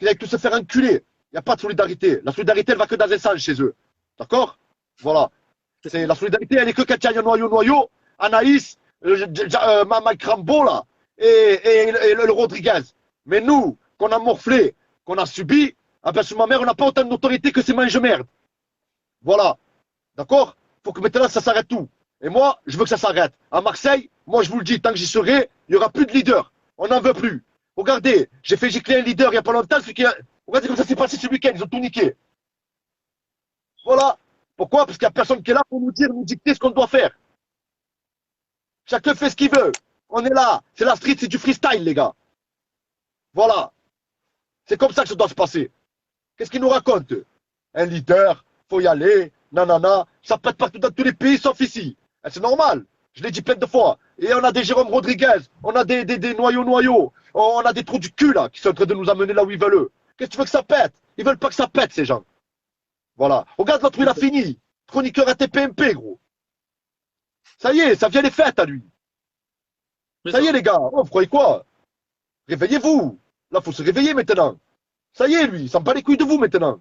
Ils allaient tous se faire enculer. Il n'y a pas de solidarité. La solidarité, elle va que dans un sens chez eux. D'accord? Voilà. La solidarité, elle est que quand il y a un noyau, Anaïs, Mike Rambo, là, et le Rodriguez. Mais nous, qu'on a morflé, qu'on a subi, ah ben, sur ma mère, on n'a pas autant d'autorité que ces mange-merde. Voilà. D'accord? Faut que maintenant, ça s'arrête tout. Et moi, je veux que ça s'arrête. À Marseille, moi, je vous le dis, tant que j'y serai, il n'y aura plus de leader. On n'en veut plus. Regardez, j'ai fait gicler un leader il n'y a pas longtemps. Regardez comme ça s'est passé ce week-end. Ils ont tout niqué. Voilà. Pourquoi? Parce qu'il n'y a personne qui est là pour nous dire, nous dicter ce qu'on doit faire. Chacun fait ce qu'il veut. On est là. C'est la street, c'est du freestyle, les gars. Voilà. C'est comme ça que ça doit se passer. Qu'est-ce qu'ils nous racontent? Un leader, faut y aller, nanana. Ça pète partout dans tous les pays, sauf ici. C'est normal. Je l'ai dit plein de fois. Et on a des Jérôme Rodriguez, on a des noyaux. On a des trous du cul, là, qui sont en train de nous amener là où ils veulent. Qu'est-ce que tu veux que ça pète? Ils veulent pas que ça pète, ces gens. Voilà. Regarde l'autre, il a fini. Chroniqueur à TPMP, gros. Ça y est, ça vient les fêtes à lui. Ça y est, les gars. Oh, vous croyez quoi? Réveillez-vous. Là, faut se réveiller maintenant. Ça y est, lui. Il s'en bat les couilles de vous maintenant.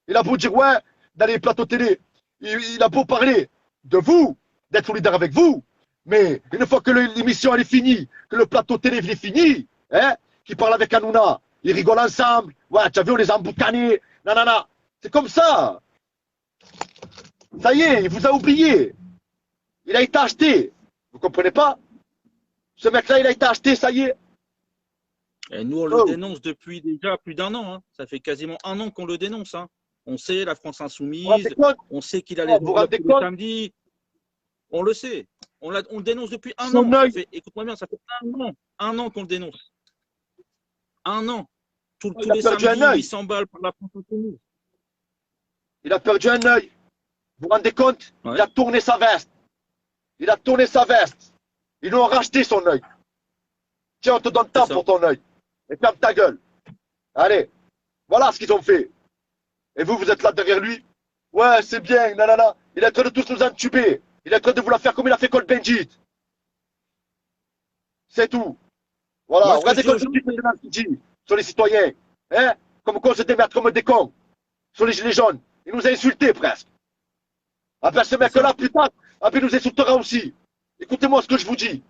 Il a beau dire, ouais, dans les plateaux télé. Il a beau parler de vous, d'être solidaire avec vous. Mais une fois que l'émission elle est finie, que le plateau télé est fini, hein, qui parle avec Hanouna, ils rigolent ensemble. Ouais, tu as vu, on les a emboucanés. Nanana. C'est comme ça. Ça y est, il vous a oublié. Il a été acheté. Vous comprenez pas? Ce mec-là, il a été acheté, ça y est. Et nous, on le dénonce depuis déjà plus d'un an. Hein. Ça fait quasiment un an qu'on le dénonce. Hein. On sait, la France insoumise, on sait qu'il a les samedis. On le sait. On le dénonce depuis un an. Écoute-moi bien, ça fait un an qu'on le dénonce. Un an. Tous les samedis, 800 balles pour la France insoumise. Il a perdu un œil. Vous vous rendez compte? Ouais. Il a tourné sa veste. Il a tourné sa veste. Ils lui ont racheté son œil. Tiens, on te donne temps pour ton œil. Et ferme ta gueule. Allez. Voilà ce qu'ils ont fait. Et vous, vous êtes là derrière lui. Ouais, c'est bien, nanana. Il est en train de tous nous entuber. Il est en train de vous la faire comme il a fait Col Benjit. C'est tout. Voilà. Regardez comme il dit sur les citoyens. Hein? Comme quoi on se démerde comme des cons. Sur les gilets jaunes. Il nous a insultés presque. Ah ben ce mec-là, plus tard, ah ben il nous insultera aussi. Écoutez-moi ce que je vous dis.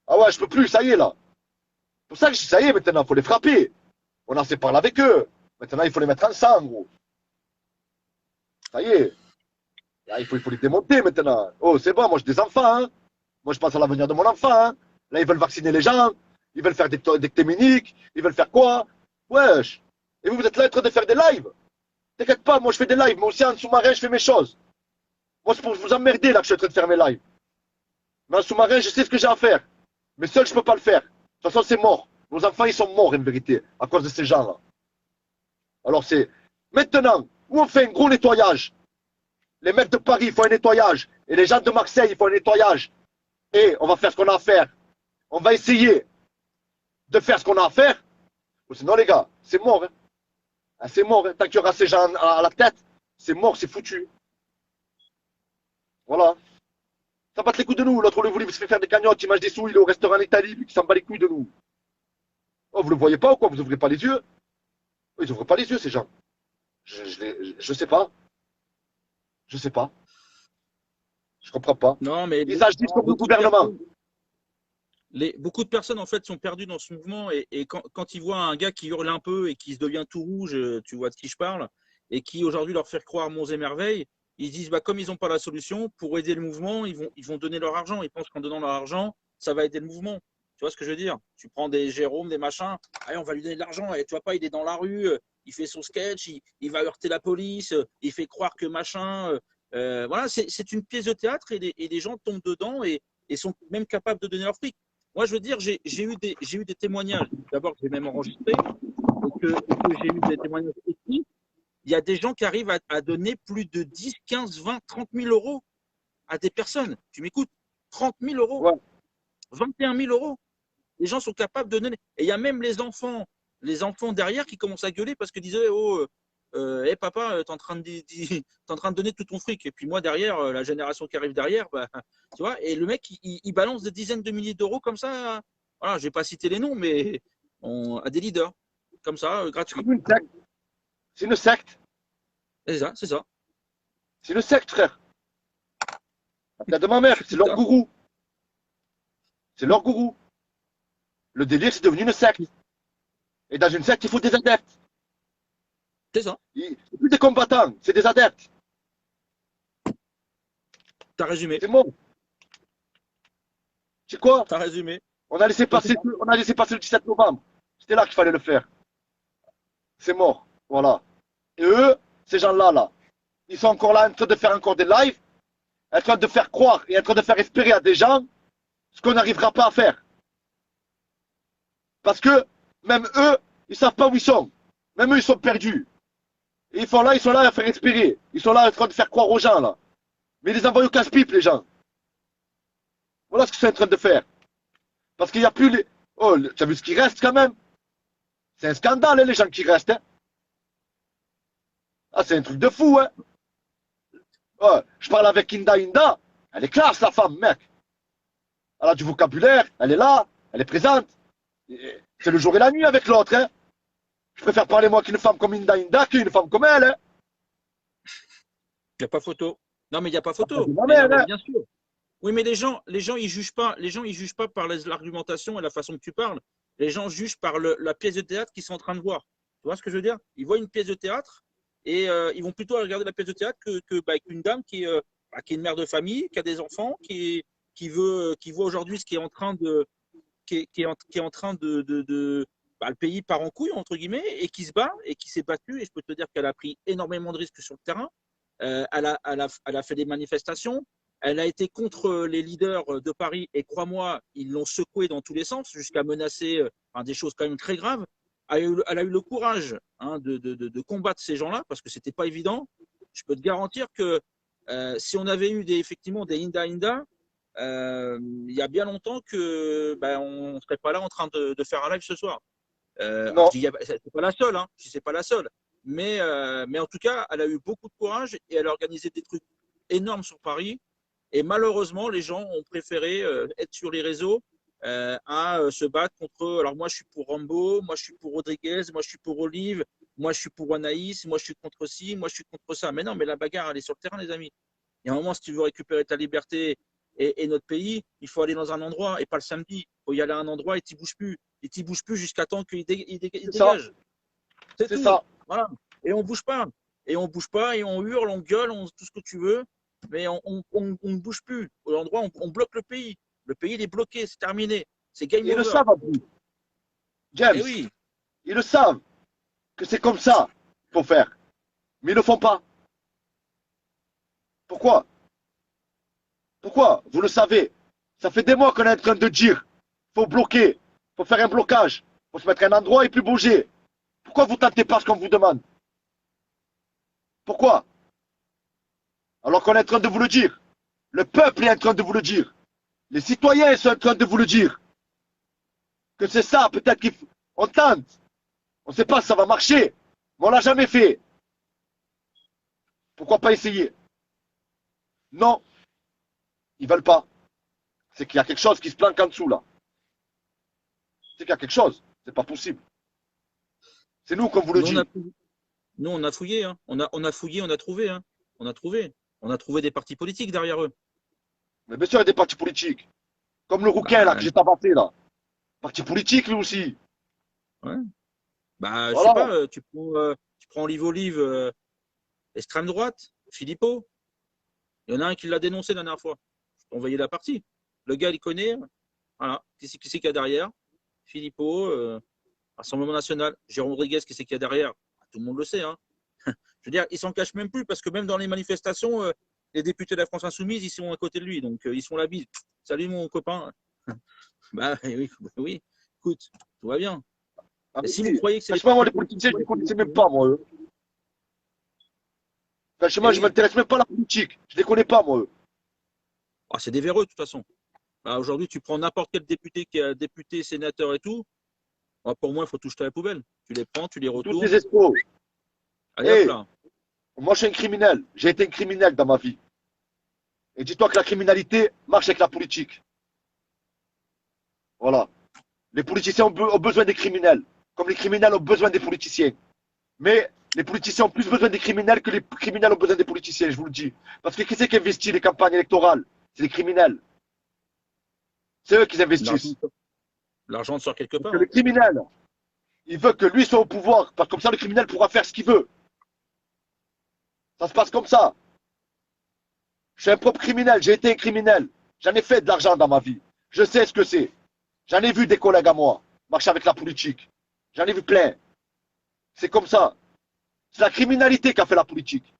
Ah ouais, je peux plus, ça y est là. C'est pour ça que je dis, ça y est, maintenant, il faut les frapper. On en sait parler avec eux. Maintenant, il faut les mettre ensemble, gros. Ça y est. Là, il faut les démonter maintenant. Oh, c'est bon, moi j'ai des enfants. Hein. Moi, je pense à l'avenir de mon enfant. Hein. Là, ils veulent vacciner les gens. Ils veulent faire des téméniques. Ils veulent faire quoi? Wesh. Et vous, vous êtes là en train de faire des lives. T'inquiète pas, moi je fais des lives. Moi aussi, en sous-marin, je fais mes choses. Moi, c'est pour vous emmerder là que je suis en train de faire mes lives. Mais en sous-marin, je sais ce que j'ai à faire. Mais seul, je peux pas le faire. De toute façon, c'est mort. Nos enfants, ils sont morts, en vérité, à cause de ces gens-là. Alors, c'est maintenant où on fait un gros nettoyage. Les mecs de Paris font un nettoyage. Et les gens de Marseille, ils font un nettoyage. Et on va faire ce qu'on a à faire. On va essayer de faire ce qu'on a à faire. Ou sinon, les gars, c'est mort. Hein. Ah, c'est mort. Hein. Tant qu'il y aura ces gens à la tête, c'est mort, c'est foutu. Voilà. Ça bat les couilles de nous. L'autre, le voulait se fait faire des cagnottes, il mange des sous, il est au restaurant en Italie, puis il s'en bat les couilles de nous. Oh, vous le voyez pas ou quoi? Vous ouvrez pas les yeux? Oh, ils ouvrent pas les yeux, ces gens. Je sais pas. Je sais pas. Je comprends pas. Non, mais Ils agissent comme le beaucoup de gouvernement. personnes, beaucoup de personnes en fait sont perdues dans ce mouvement et quand ils voient un gars qui hurle un peu et qui se devient tout rouge, tu vois de qui je parle, et qui aujourd'hui leur fait croire monts et merveilles, ils se disent bah comme ils n'ont pas la solution pour aider le mouvement, ils vont donner leur argent. Ils pensent qu'en donnant leur argent, ça va aider le mouvement. Tu vois ce que je veux dire? Tu prends des Jérôme, des machins, allez, on va lui donner de l'argent. Et tu vois pas, il est dans la rue, il fait son sketch, il va heurter la police, il fait croire que machin. Voilà, c'est une pièce de théâtre et des gens tombent dedans et sont même capables de donner leur fric. Moi, je veux dire, j'ai eu des témoignages, d'abord que j'ai même enregistré, et que j'ai eu des témoignages écrits. Il y a des gens qui arrivent à donner plus de 10, 15, 20, 30 000 euros à des personnes. Tu m'écoutes? 30 000 euros, Ouais. 21 000 euros. Les gens sont capables de donner. Et il y a même les enfants derrière qui commencent à gueuler parce qu'ils disaient oh, hey, papa, t'es en train de donner tout ton fric. Et puis moi, derrière, la génération qui arrive derrière, bah, tu vois, et le mec, il balance des dizaines de milliers d'euros comme ça. Voilà, je vais pas citer les noms, mais à des leaders, comme ça, C'est gratuit. comme une secte. C'est une secte. C'est ça, c'est ça. C'est une secte, frère. La tête de ma mère, c'est C'est leur ça. gourou. C'est leur gourou. Le délire, c'est devenu une secte. Et dans une secte, il faut des adeptes. C'est ça. C'est plus des combattants, c'est des adeptes. T'as résumé. C'est bon. C'est quoi? T'as résumé. On a laissé passer, on a laissé passer le 17 novembre. C'était là qu'il fallait le faire. C'est mort. Voilà. Et eux, ces gens-là, là, ils sont encore là en train de faire encore des lives, en train de faire croire et en train de faire espérer à des gens ce qu'on n'arrivera pas à faire. Parce que même eux, ils savent pas où ils sont. Même eux, ils sont perdus. Et ils sont là à faire espérer. Ils sont là en train de faire croire aux gens, là. Mais ils les envoient au casse-pipe, les gens. Voilà ce qu'ils sont en train de faire. Parce qu'il n'y a plus les. Oh, tu as vu ce qui reste quand même? C'est un scandale, hein, les gens qui restent. Hein. Ah, c'est un truc de fou, hein. Oh, je parle avec Inda. Elle est classe, la femme, mec. Elle a du vocabulaire, elle est là, elle est présente. C'est le jour et la nuit avec l'autre, hein. Je préfère parler moi qu'une femme comme Inda qu'une femme comme elle, hein. Il n'y a pas photo. Non, mais il n'y a pas photo. Ma Mais mère, non, mais hein. bien sûr. Oui, mais les gens, ils jugent pas. Les gens, ils jugent pas par l'argumentation et la façon que tu parles. Les gens jugent par la pièce de théâtre qu'ils sont en train de voir. Tu vois ce que je veux dire? Ils voient une pièce de théâtre et ils vont plutôt regarder la pièce de théâtre qu'une dame qui est une mère de famille, qui a des enfants, qui voit aujourd'hui ce qui est en train de, qui est en train le pays part en couille, entre guillemets, et qui se bat et qui s'est battue. Et je peux te dire qu'elle a pris énormément de risques sur le terrain. Elle a fait des manifestations. Elle a été contre les leaders de Paris et crois-moi, ils l'ont secoué dans tous les sens jusqu'à menacer des choses quand même très graves. Elle a eu le courage de combattre ces gens-là parce que c'était pas évident. Je peux te garantir que si on avait eu effectivement des Inda, il y a bien longtemps que on ne serait pas là en train de faire un live ce soir. Alors Non. je dis, c'est pas la seule, hein, je dis, c'est pas la seule. Mais en tout cas, elle a eu beaucoup de courage et elle a organisé des trucs énormes sur Paris. Et malheureusement, les gens ont préféré être sur les réseaux à se battre contre. Alors moi, je suis pour Rambo, moi, je suis pour Rodriguez, moi, je suis pour Olive, moi, je suis pour Anaïs, moi, je suis contre ci, moi, je suis contre ça. Mais non, mais la bagarre, elle est sur le terrain, les amis. Il y a un moment, si tu veux récupérer ta liberté Et notre pays, il faut aller dans un endroit et pas le samedi. Il faut y aller à un endroit et tu ne bouges plus. Et tu ne bouges plus jusqu'à temps qu'il C'est ça. dégage. C'est C'est tout. ça. Voilà. Et on ne bouge pas. Et on ne bouge pas et on hurle, on gueule, tout ce que tu veux. Mais on ne bouge plus. Au endroit, on bloque le pays. Le pays, il est bloqué. C'est terminé. C'est game Ils le over. savent en plus. James, Et oui. ils le savent que c'est comme ça qu'il faut faire. Mais ils ne le font pas. Pourquoi? Pourquoi? Vous le savez. Ça fait des mois qu'on est en train de dire. Faut bloquer. Faut faire un blocage. Faut se mettre à un endroit et plus bouger. Pourquoi vous tentez pas ce qu'on vous demande? Pourquoi? Alors qu'on est en train de vous le dire. Le peuple est en train de vous le dire. Les citoyens sont en train de vous le dire. Que c'est ça, peut-être qu'on tente. On ne sait pas si ça va marcher. Mais on l'a jamais fait. Pourquoi pas essayer? Non, ils veulent pas. C'est qu'il y a quelque chose qui se planque en dessous là. C'est qu'il y a quelque chose. C'est pas possible. C'est nous qu'on vous le Nous, dit. on a fouillé. Hein. On a fouillé, on a trouvé. Hein. On a trouvé. On a trouvé des partis politiques derrière eux. Mais bien sûr, il y a des partis politiques. Comme le rouquin là, que j'ai tabassé là. Parti politique lui aussi. Ouais. Bah, je Voilà. sais pas, tu prends Olive, extrême droite, Philippot. Il y en a un qui l'a dénoncé la dernière fois. On voyait la partie. Le gars, il connaît. Voilà. Qui c'est qu'il y a derrière? Philippot, Rassemblement National. Jérôme Rodriguez, qui c'est qu'il y a derrière? Tout le monde le sait. Hein. Je veux dire, ils s'en cachent même plus parce que même dans les manifestations, les députés de la France Insoumise, ils sont à côté de lui. Donc, ils se font la bise. Salut, mon copain. Bah oui, oui. Écoute, tout va bien. Ah, Et si si. vous croyez que c'est Franchement, moi, les politiciens, je ne les connaissais même pas, moi. Eux. Franchement, je ne oui. m'intéresse même pas à la politique. Je ne les connais pas, moi. Eux. Ah, c'est des véreux, de toute façon. Bah, aujourd'hui, tu prends n'importe quel député qui est député, sénateur et tout. Bah, pour moi, il faut tout jeter à la poubelle. Tu les prends, tu les Toutes retournes. les escrocs. Allez, hop Hey, là. moi, je suis un criminel. J'ai été un criminel dans ma vie. Et dis-toi que la criminalité marche avec la politique. Voilà. Les politiciens ont besoin des criminels. Comme les criminels ont besoin des politiciens. Mais les politiciens ont plus besoin des criminels que les criminels ont besoin des politiciens, je vous le dis. Parce que qui c'est qui investit les campagnes électorales? C'est les criminels. C'est eux qui investissent. L'argent sort quelque Parce part. que le criminel, il veut que lui soit au pouvoir. Parce que comme ça, le criminel pourra faire ce qu'il veut. Ça se passe comme ça. Je suis un propre criminel. J'ai été un criminel. J'en ai fait de l'argent dans ma vie. Je sais ce que c'est. J'en ai vu des collègues à moi marcher avec la politique. J'en ai vu plein. C'est comme ça. C'est la criminalité qui a fait la politique.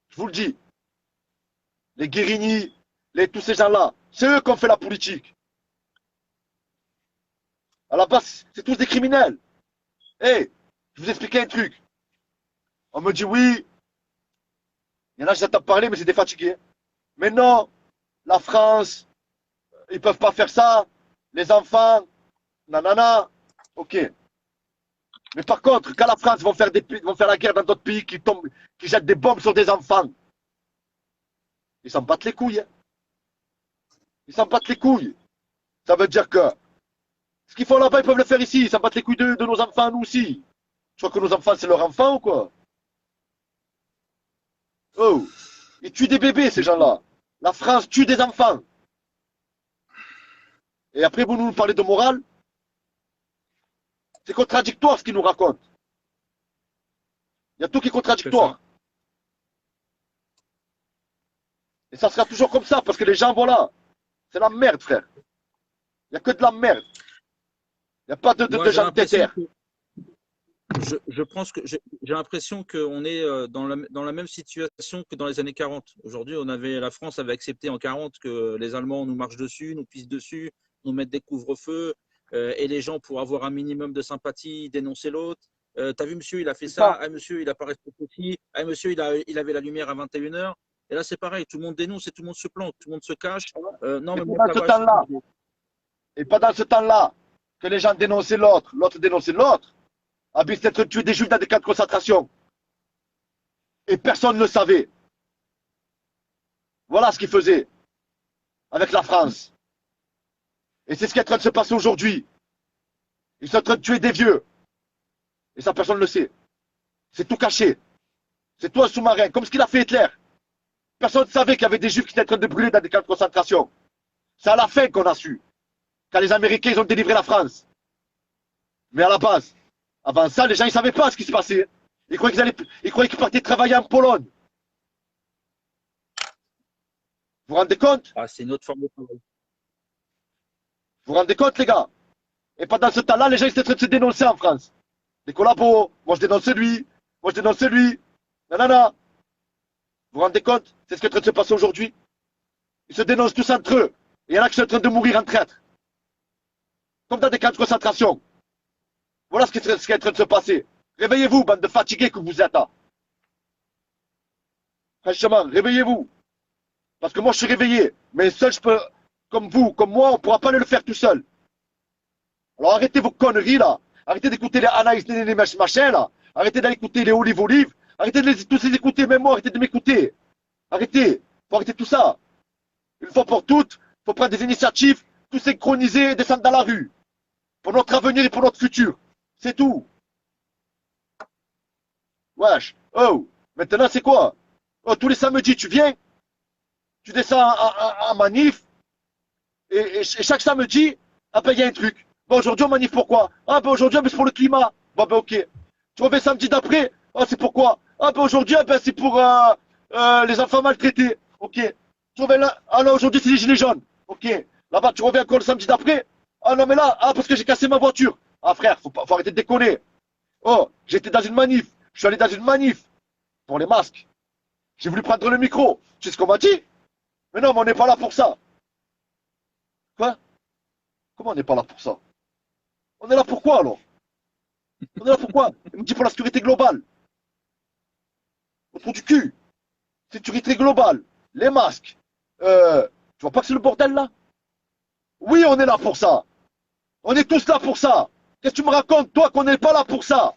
Je vous le dis. Les Guérini, tous ces gens-là, c'est eux qui ont fait la politique. À la base, c'est tous des criminels. Hé, je vous expliquais un truc. On me dit oui, il y en a qui s'entendent parler, mais c'est des fatigués. Mais non, la France, ils ne peuvent pas faire ça. Les enfants, nanana. Ok. Mais par contre, quand la France vont faire la guerre dans d'autres pays qui jettent des bombes sur des enfants, ils s'en battent les couilles. Hein. Ils s'en battent les couilles. Ça veut dire que ce qu'ils font là-bas, ils peuvent le faire ici. Ils s'en battent les couilles de nos enfants, nous aussi. Je crois que nos enfants, c'est leurs enfants ou quoi? Oh, ils tuent des bébés, ces gens-là. La France tue des enfants. Et après, vous nous parlez de morale. C'est contradictoire ce qu'ils nous racontent. Il y a tout qui est contradictoire. Et ça sera toujours comme ça, parce que les gens, voilà, c'est la merde, frère. Il n'y a que de la merde. Il n'y a pas de gens de terre. Je pense que j'ai l'impression qu'on est dans la même situation que dans les années 40. Aujourd'hui, la France avait accepté en 40 que les Allemands nous marchent dessus, nous pissent dessus, nous mettent des couvre-feux, et les gens, pour avoir un minimum de sympathie, dénoncer l'autre. T'as vu, monsieur, il a fait ça. Ah, monsieur, il a pas respecté ci. Ah, monsieur, il avait la lumière à 21h. Et là, c'est pareil. Tout le monde dénonce et tout le monde se plante, tout le monde se cache. Non, mais pendant ce temps-là, et pendant ce temps-là, que les gens dénonçaient l'autre, l'autre dénonçait l'autre, a pu être tué des juifs dans des camps de concentration. Et personne ne le savait. Voilà ce qu'ils faisaient avec la France. Et c'est ce qui est en train de se passer aujourd'hui. Ils sont en train de tuer des vieux. Et ça, personne ne le sait. C'est tout caché. C'est tout un sous-marin, comme ce qu'il a fait Hitler. Personne ne savait qu'il y avait des juifs qui étaient en train de brûler dans des camps de concentration. C'est à la fin qu'on a su. Quand les Américains ils ont délivré la France. Mais à la base, avant ça, les gens ne savaient pas ce qui se passait. Ils croyaient qu'ils partaient travailler en Pologne. Vous vous rendez compte? Ah, c'est une autre forme de travail. Vous vous rendez compte, les gars? Et pendant ce temps-là, les gens étaient en train de se dénoncer en France. Des collabos. Moi, je dénonce lui. Moi, je dénonce lui. Nanana. Vous vous rendez compte? C'est ce qui est en train de se passer aujourd'hui. Ils se dénoncent tous entre eux. Et il y en a qui sont en train de mourir en traître. Comme dans des camps de concentration. Voilà ce qui est en train de se passer. Réveillez-vous, bande de fatigués que vous êtes. Là. Franchement, réveillez-vous. Parce que moi, je suis réveillé. Mais seul, je peux, comme vous, comme moi, on ne pourra pas le faire tout seul. Alors arrêtez vos conneries, là. Arrêtez d'écouter les Anaïs, les machins, là. Arrêtez d'aller écouter les Olive. Arrêtez de tous les écouter, même moi, arrêtez de m'écouter. Arrêtez. Faut arrêter tout ça. Une fois pour toutes, il faut prendre des initiatives, tout synchroniser et descendre dans la rue. Pour notre avenir et pour notre futur. C'est tout. Wesh. Oh. Maintenant, c'est quoi? Oh, tous les samedis, tu viens, tu descends en manif, et chaque samedi, ah ben, il y a un truc. Bon, aujourd'hui, on manif pourquoi? Ah ben, aujourd'hui, c'est pour le climat. Bon, ben, ok. Tu reviens samedi d'après, ah, c'est pourquoi? Ah ben, aujourd'hui, ben, c'est pour les enfants maltraités. Ok. Tu reviens là, ah non, aujourd'hui, c'est les gilets jaunes. Ok. Là-bas, tu reviens encore le samedi d'après. Ah non, mais là, ah, parce que j'ai cassé ma voiture. Ah, frère, faut arrêter de déconner. Oh, j'étais dans une manif. Je suis allé dans une manif pour les masques. J'ai voulu prendre le micro. Tu sais ce qu'on m'a dit? Mais non, mais on n'est pas là pour ça. Quoi? Comment on n'est pas là pour ça? On est là pour quoi alors? On est là pour quoi? Il me dit pour la sécurité globale. Au trou du cul. Sécurité globale. Les masques. Tu vois pas que c'est le bordel là? Oui, on est là pour ça. On est tous là pour ça. Qu'est-ce que tu me racontes, toi, qu'on n'est pas là pour ça?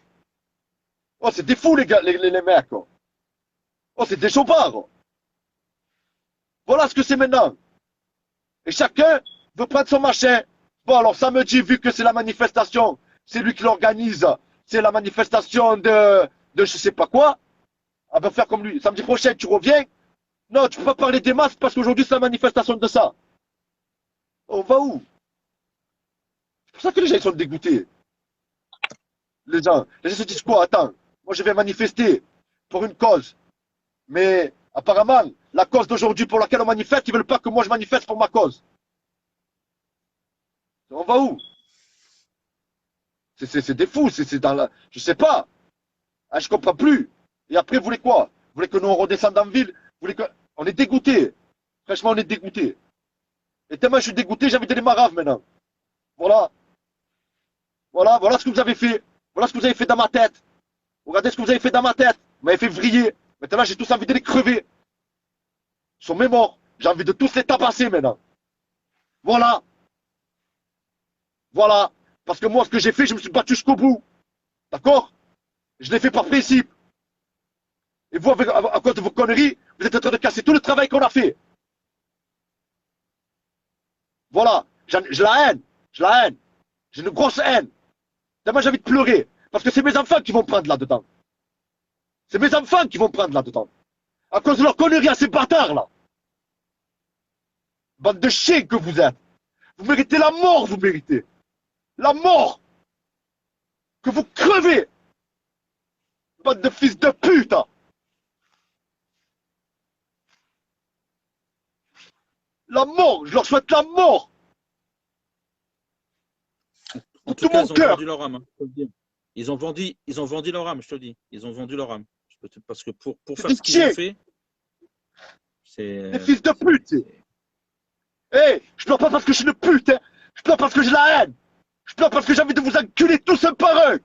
Oh, c'est des fous, les gars, les mecs. Oh, c'est des chauffards. Voilà ce que c'est maintenant. Et chacun veut prendre son machin. Bon, alors samedi, vu que c'est la manifestation, c'est lui qui l'organise, c'est la manifestation de je sais pas quoi, on va faire comme lui. Samedi prochain, tu reviens. Non, tu peux pas parler des masques parce qu'aujourd'hui, c'est la manifestation de ça. On va où? C'est pour ça que les gens ils sont dégoûtés. Les gens se disent quoi? Attends, moi je vais manifester pour une cause. Mais apparemment, la cause d'aujourd'hui pour laquelle on manifeste, ils veulent pas que moi je manifeste pour ma cause. On va où? C'est des fous, c'est dans la. Je sais pas. Ah, je comprends plus. Et après, vous voulez quoi? Vous voulez que nous on redescende en ville? Vous voulez que. On est dégoûté. Franchement, on est dégoûté. Et tellement je suis dégoûté, j'ai envie d'aller marave maintenant. Voilà. Voilà ce que vous avez fait. Voilà ce que vous avez fait dans ma tête. Regardez ce que vous avez fait dans ma tête. Vous m'avez fait vriller. Maintenant, j'ai tous envie de les crever. Ils sont mes morts. J'ai envie de tous les tabasser maintenant. Voilà. Voilà. Parce que moi, ce que j'ai fait, je me suis battu jusqu'au bout. D'accord? Je l'ai fait par principe. Et vous, à cause de vos conneries, vous êtes en train de casser tout le travail qu'on a fait. Voilà. J'ai la haine. J'ai la haine. J'ai une grosse haine. Demain, j'ai envie de pleurer. Parce que c'est mes enfants qui vont prendre là-dedans. C'est mes enfants qui vont prendre là-dedans. À cause de leurs conneries à ces bâtards là. Bande de chiens que vous êtes. Vous méritez la mort, vous méritez. La mort. Que vous crevez. Bande de fils de pute. La mort. Je leur souhaite la mort. En tout Tout cas, mon ils ont cœur. vendu leur âme. Hein, je te le dis. Ils ont vendu leur âme, je te le dis. Ils ont vendu leur âme. Parce que pour faire ce qu'ils ont fait, c'est. Des fils de pute. Hé, je pleure pas parce que je suis une pute. Hein. Je pleure parce que j'ai la haine. Je pleure parce que j'ai envie de vous enculer tous un par un.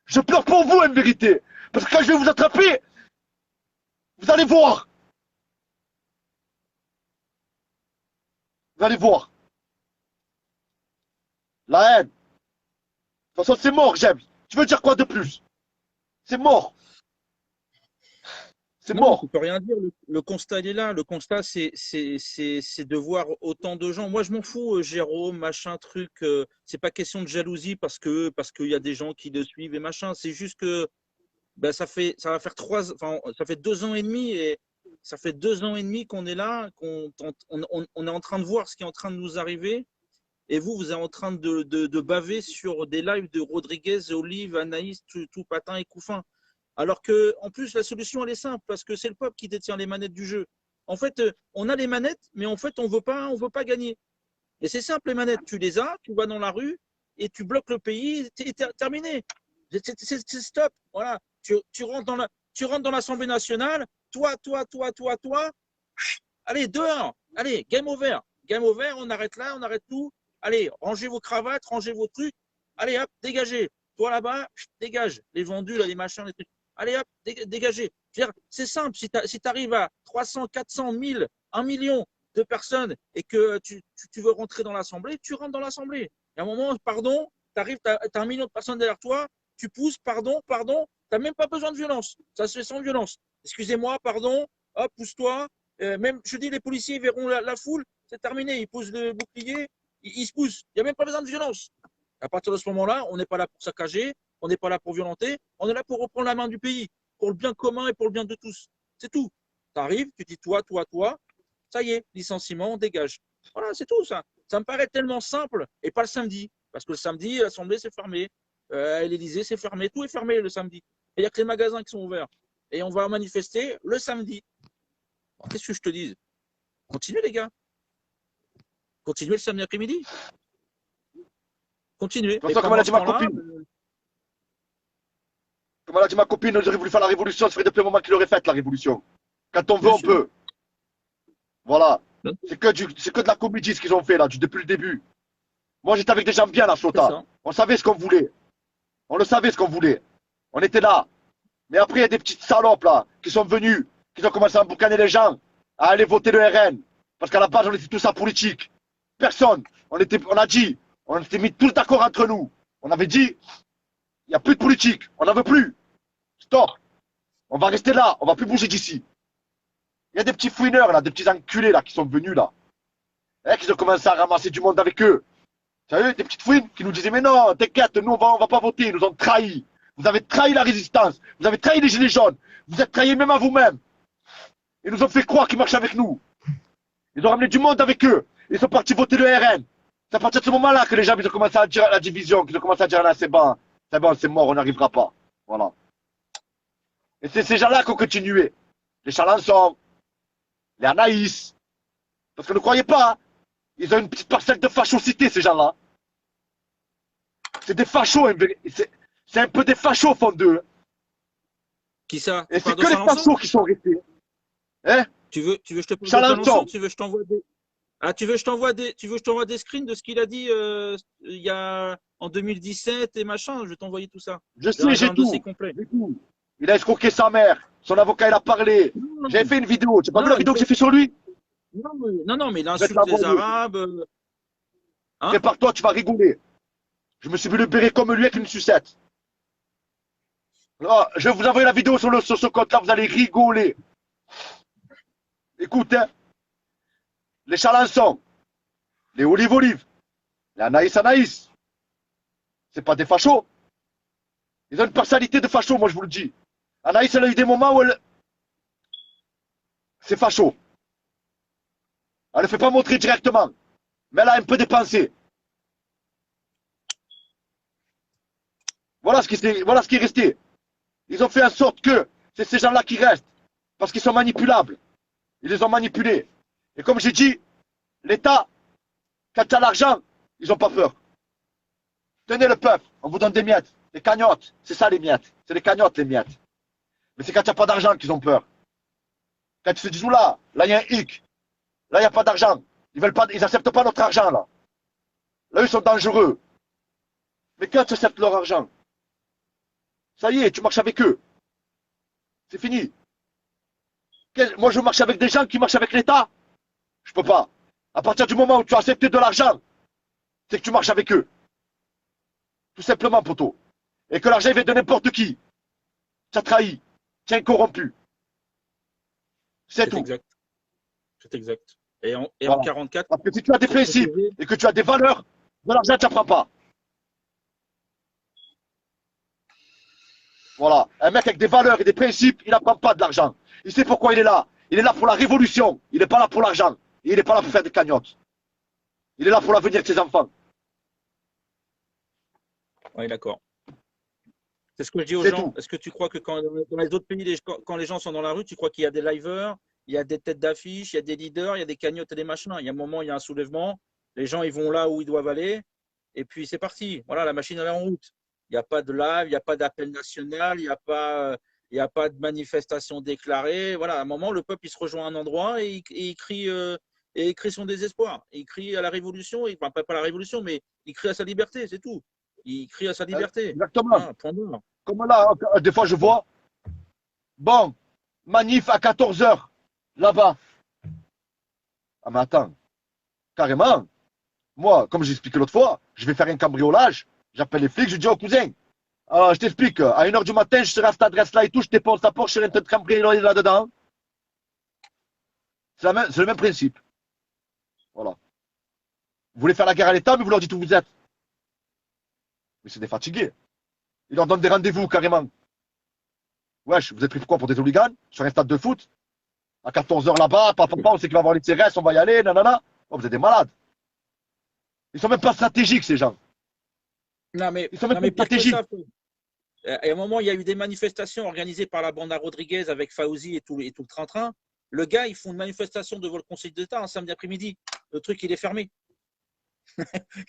Je pleure pour vous, en vérité. Parce que quand je vais vous attraper, vous allez voir. Vous allez voir. La haine. De toute façon, c'est mort, j'aime. Tu veux dire quoi de plus? C'est mort. C'est Non, mort. tu peux rien dire. Le constat, il est là. Le constat, c'est de voir autant de gens. Moi, je m'en fous, Jérôme, machin, truc. C'est pas question de jalousie parce qu'il y a des gens qui le suivent et machin. C'est juste que ben, ça va faire ça fait 2 ans et demi et ça fait 2 ans et demi qu'on est là, on est en train de voir ce qui est en train de nous arriver. Et vous êtes en train de baver sur des lives de Rodriguez, Olive, Anaïs, tout Patin et Couffin. Alors que, en plus, la solution, elle est simple, parce que c'est le peuple qui détient les manettes du jeu. En fait, on a les manettes, mais en fait, on veut pas gagner. Et c'est simple, les manettes, tu les as, tu vas dans la rue et tu bloques le pays, c'est terminé. C'est stop. Voilà. Tu rentres dans l'Assemblée nationale, toi. Allez, dehors. Allez, game over. Game over, on arrête là, on arrête tout. Allez, rangez vos cravates, rangez vos trucs. Allez, hop, dégagez. Toi là-bas, dégage. Les vendus, là, les machins, les trucs. Allez, hop, dégagez. C'est simple. Si tu arrives à 300, 400, 1000, 1 million de personnes et que tu veux rentrer dans l'Assemblée, tu rentres dans l'Assemblée. Et à un moment, pardon, tu arrives, tu as 1 million de personnes derrière toi, tu pousses, pardon, tu n'as même pas besoin de violence. Ça se fait sans violence. Excusez-moi, pardon, hop, pousse-toi. Même, je dis, les policiers verront la foule, c'est terminé. Ils posent le bouclier, ils se poussent. Il n'y a même pas besoin de violence. À partir de ce moment-là, on n'est pas là pour saccager, on n'est pas là pour violenter, on est là pour reprendre la main du pays, pour le bien commun et pour le bien de tous. C'est tout. Tu arrives, tu dis toi, ça y est, licenciement, on dégage. Voilà, c'est tout ça. Ça me paraît tellement simple, et pas le samedi. Parce que le samedi, l'Assemblée, c'est fermé. L'Élysée, c'est fermé. Tout est fermé le samedi. Il n'y a que les magasins qui sont ouverts. Et on va manifester le samedi. Qu'est-ce que je te dis? Continuez, les gars. Continuez le samedi après-midi. Continuez. Comme elle a dit ma copine. Comme elle a dit ma copine, j'aurais voulu faire la révolution, ça ferait depuis un moment qu'il aurait fait la révolution. Quand on veut, on peut. Voilà. C'est que de la comédie ce qu'ils ont fait là, depuis le début. Moi j'étais avec des gens bien là, Sota. On savait ce qu'on voulait. On le savait ce qu'on voulait. On était là. Mais après, il y a des petites salopes là, qui sont venues, qui ont commencé à emboucaner les gens, à aller voter le RN. Parce qu'à la base, on était tous en politique. Personne. On était mis tous d'accord entre nous. On avait dit, il n'y a plus de politique. On n'en veut plus. Stop. On va rester là. On va plus bouger d'ici. Il y a des petits fouineurs là, des petits enculés là, qui sont venus là. Et qui ont commencé à ramasser du monde avec eux. Vous savez, des petites fouines qui nous disaient, mais non, t'inquiète, nous on va pas voter. Ils nous ont trahis. Vous avez trahi la résistance. Vous avez trahi les gilets jaunes. Vous êtes trahis même à vous-même. Ils nous ont fait croire qu'ils marchent avec nous. Ils ont ramené du monde avec eux. Ils sont partis voter le RN. C'est à partir de ce moment-là que les gens ils ont commencé à dire la division, qu'ils ont commencé à dire là, c'est bon, c'est mort, on n'arrivera pas. Voilà. Et c'est ces gens-là qui ont continué. Les Chalençon, les Anaïs. Parce que ne croyez pas, hein, ils ont une petite parcelle de fachocité, ces gens-là. C'est des fachos, c'est un peu des fachos au fond d'eux. Qui ça? Et c'est que les fachos qui sont restés. Hein? Tu veux que je te pose Chalençon. Tu veux que je t'envoie des... Ah, tu veux que je t'envoie des screens de ce qu'il a dit il y a en 2017 et machin, je vais t'envoyer tout ça. Je sais, j'ai tout. Complet. Il a escroqué sa mère. Son avocat, il a parlé. J'avais fait une vidéo. Tu n'as pas vu la vidéo que j'ai fait sur lui? Non, mais il insulte les Arabes. Hein? Prépare-toi, tu vas rigoler. Je me suis vu le béret comme lui avec une sucette. Non, je vais vous envoyer la vidéo sur ce compte-là, vous allez rigoler. Écoute, hein, les Chalençon, les Olive, les Anaïs, c'est pas des fachos. Ils ont une personnalité de facho, moi je vous le dis. Anaïs, elle a eu des moments où elle... C'est facho. Elle ne fait pas montrer directement. Mais elle a un peu des pensées. Voilà ce qui est resté. Ils ont fait en sorte que c'est ces gens-là qui restent. Parce qu'ils sont manipulables. Ils les ont manipulés. Et comme j'ai dit, l'État, quand tu as l'argent, ils n'ont pas peur. Tenez le peuple, on vous donne des miettes. Des cagnottes, c'est ça les miettes. C'est les cagnottes les miettes. Mais c'est quand tu n'as pas d'argent qu'ils ont peur. Quand tu te dis, là, il y a un hic. Là, il n'y a pas d'argent. Ils n'acceptent pas notre argent, là. Là, ils sont dangereux. Mais quand tu acceptes leur argent, ça y est, tu marches avec eux. C'est fini. Moi, je marche avec des gens qui marchent avec l'État. Je peux pas. À partir du moment où tu as accepté de l'argent, c'est que tu marches avec eux. Tout simplement, poteau. Et que l'argent vient de n'importe qui. Tu as trahi. Tu es corrompu. C'est tout. Exact. C'est exact. Et en 44. Parce que si tu as des principes et que tu as des valeurs, de l'argent, tu n'en prends pas. Voilà. Un mec avec des valeurs et des principes, il n'apprend pas de l'argent. Il sait pourquoi il est là. Il est là pour la révolution. Il n'est pas là pour l'argent. Il n'est pas là pour faire des cagnottes. Il est là pour l'avenir de ses enfants. Oui, d'accord. C'est ce que je dis aux C'est gens. tout. Est-ce que tu crois que dans les autres pays, quand les gens sont dans la rue, tu crois qu'il y a des liveurs, il y a des têtes d'affiche, il y a des leaders, il y a des cagnottes et des machins. Il y a un moment, il y a un soulèvement. Les gens, ils vont là où ils doivent aller. Et puis, c'est parti. Voilà, la machine, elle est en route. Il n'y a pas de live, il n'y a pas d'appel national, il n'y a pas de manifestation déclarée. Voilà, à un moment, le peuple, il se rejoint à un endroit et il crie son désespoir. Il crie à la révolution, enfin, pas la révolution, mais il crie à sa liberté, c'est tout. Il crie à sa liberté. Exactement. Hein, point barre. Comme là, des fois, je vois, bon, manif à 14 heures, là-bas. Ah, mais attends, carrément. Moi, comme j'ai expliqué l'autre fois, je vais faire un cambriolage. J'appelle les flics, je dis au cousin, je t'explique, à 1 h du matin, je serai à cette adresse-là et tout, je dépose ta porte, je serai en train de cambrioler là-dedans. C'est le même principe. Voilà. Vous voulez faire la guerre à l'État, mais vous leur dites où vous êtes. Mais c'est des fatigués. Ils leur donnent des rendez-vous carrément. Wesh, vous êtes pris pourquoi? Pour des hooligans sur un stade de foot? À 14 heures là-bas, papa, on sait qu'il va y avoir les CRS, on va y aller, nanana. Oh, vous êtes des malades. Ils sont même pas stratégiques, ces gens. Non, mais, Ils sont même non, pas mais pire que stratégiques. ça. Et à un moment, il y a eu des manifestations organisées par la bande à Rodriguez avec Fauzi et tout le train-train. Le gars, ils font une manifestation devant le Conseil d'État un samedi après-midi. Le truc, il est fermé.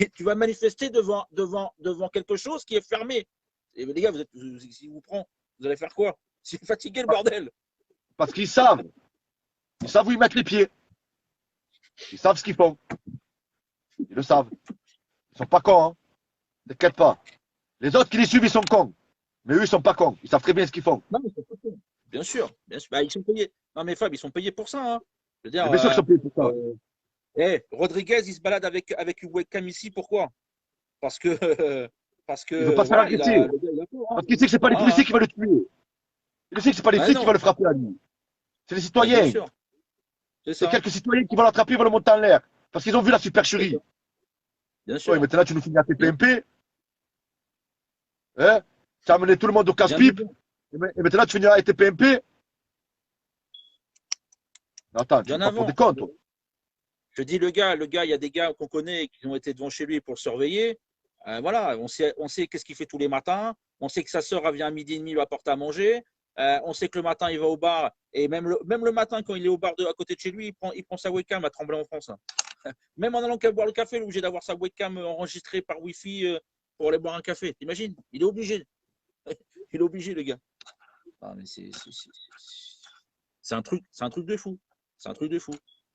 Et tu vas manifester devant quelque chose qui est fermé. Et les gars, si vous prend, vous allez faire quoi? Si vous fatiguez le bordel. Parce qu'ils savent. Ils savent où ils mettent les pieds. Ils savent ce qu'ils font. Ils le savent. Ils sont pas cons, hein. T'inquiète pas. Les autres qui les suivent, ils sont cons. Mais eux, ils sont pas cons. Ils savent très bien ce qu'ils font. Non, mais c'est pas ça. Bien sûr, bien sûr. Bah, ils sont payés. Non, mais Fab, ils sont payés pour ça. Hein. Je veux Mais dire, bien sûr qu'ils sont payés pour ça. Rodriguez, il se balade avec une webcam ici. Pourquoi? Parce que, parce Il veut que pas se faire voilà, agresser. il a peur, hein. Parce qu'il sait que c'est pas les Ah, policiers qui vont le tuer. Il sait que c'est pas les ah flics qui vont non, le frapper à lui. C'est les bah, bien citoyens. sûr, c'est C'est ça, quelques citoyens qui vont l'attraper, vont le monter en l'air. Parce qu'ils ont vu la c'est ça. supercherie. Bien Oui, sûr. maintenant tu nous finis à Bien, TPMP. Hein? Tu as amené tout le monde au bien casse-pipe. avant. Et maintenant tu finiras à TPMP. Attends, tu veux Bien pas pour des avant. comptes, toi. Je dis il y a des gars qu'on connaît qui ont été devant chez lui pour le surveiller. Voilà, on sait qu'est-ce qu'il fait tous les matins. On sait que sa sœur elle vient à midi et demi, lui apporte à manger. On sait que le matin, il va au bar. Et même le matin, quand il est au bar à côté de chez lui, il prend sa webcam à Tremblay en France. Hein. Même en allant boire le café, il est obligé d'avoir sa webcam enregistrée par Wi-Fi pour aller boire un café. T'imagines? Il est obligé. Il est obligé, le gars. Ah, mais c'est un truc de fou. C'est un truc de fou.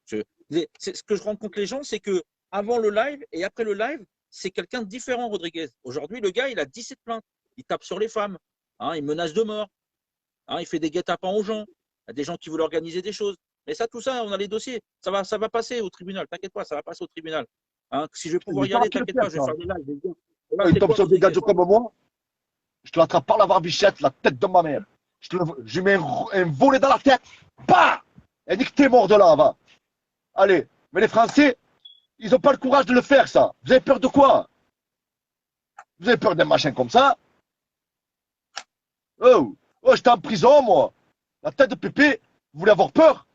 Ce que je rencontre les gens, c'est que avant le live et après le live, c'est quelqu'un de différent, Rodriguez. Aujourd'hui, le gars, il a 17 plaintes. Il tape sur les femmes. Hein, il menace de mort. Hein, il fait des guet-apens aux gens. Il y a des gens qui veulent organiser des choses. Mais ça, tout ça, on a les dossiers. Ça va passer au tribunal. T'inquiète pas, ça va passer au tribunal. Hein, si je vais pouvoir Mais y ça va aller, te le t'inquiète faire, pas, je vais ça. faire des lives. Je vais dire, Quand voilà, il c'est tombe quoi, sur des Rodriguez? gadgets comme moi, je te l'attrape par la barbichette, la tête de ma mère. Je lui mets un volet dans la tête. Bah! Et nique t'es mort de là, va. Allez. Mais les Français, ils n'ont pas le courage de le faire, ça. Vous avez peur de quoi? Vous avez peur d'un machin comme ça? Oh, oh, j'étais en prison, moi. La tête de pépé, vous voulez avoir peur?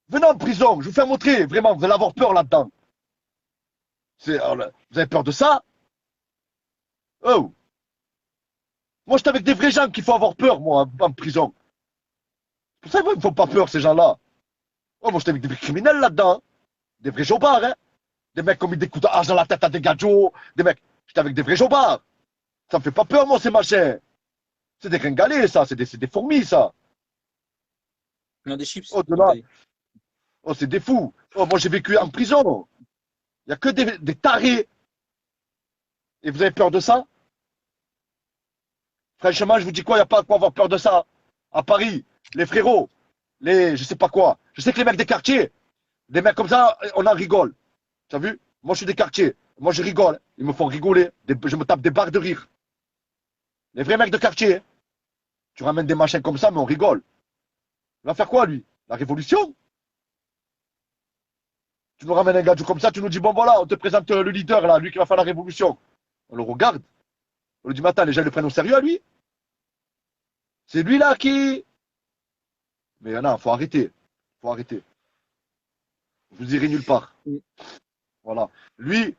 Venez en prison, je vous fais montrer, vraiment, vous allez avoir peur là-dedans. Vous avez peur de ça? Oh, moi j'étais avec des vrais gens qu'il faut avoir peur, moi, en prison. C'est pour ça qu'ils ne me font pas peur, ces gens-là. Oh, moi j'étais avec des vrais criminels là-dedans. Des vrais jobards, hein. Des mecs qui ont mis des coups de hache dans la tête à des gadgets. Des mecs, j'étais avec des vrais jobards. Ça me fait pas peur, moi, ces machins. C'est des gringalés, ça, c'est des fourmis, ça. Non, des chips. Oh, de là, oh, c'est des fous. Oh, moi j'ai vécu en prison. Il n'y a que des tarés. Et vous avez peur de ça? Franchement, je vous dis quoi, il n'y a pas à quoi avoir peur de ça. À Paris, les frérots, je sais pas quoi. Je sais que les mecs des quartiers, des mecs comme ça, on en rigole. Tu as vu? Moi, je suis des quartiers. Moi, je rigole. Ils me font rigoler. Je me tape des barres de rire. Les vrais mecs de quartier, tu ramènes des machins comme ça, mais on rigole. Il va faire quoi, lui? La révolution? Tu nous ramènes un gars comme ça, tu nous dis, bon, voilà, on te présente le leader, là, lui qui va faire la révolution. On le regarde. On lui dit, matin, les gens le prennent au sérieux à lui. C'est lui là qui. Mais non, faut arrêter. Faut arrêter. Vous irez nulle part. Voilà. Lui,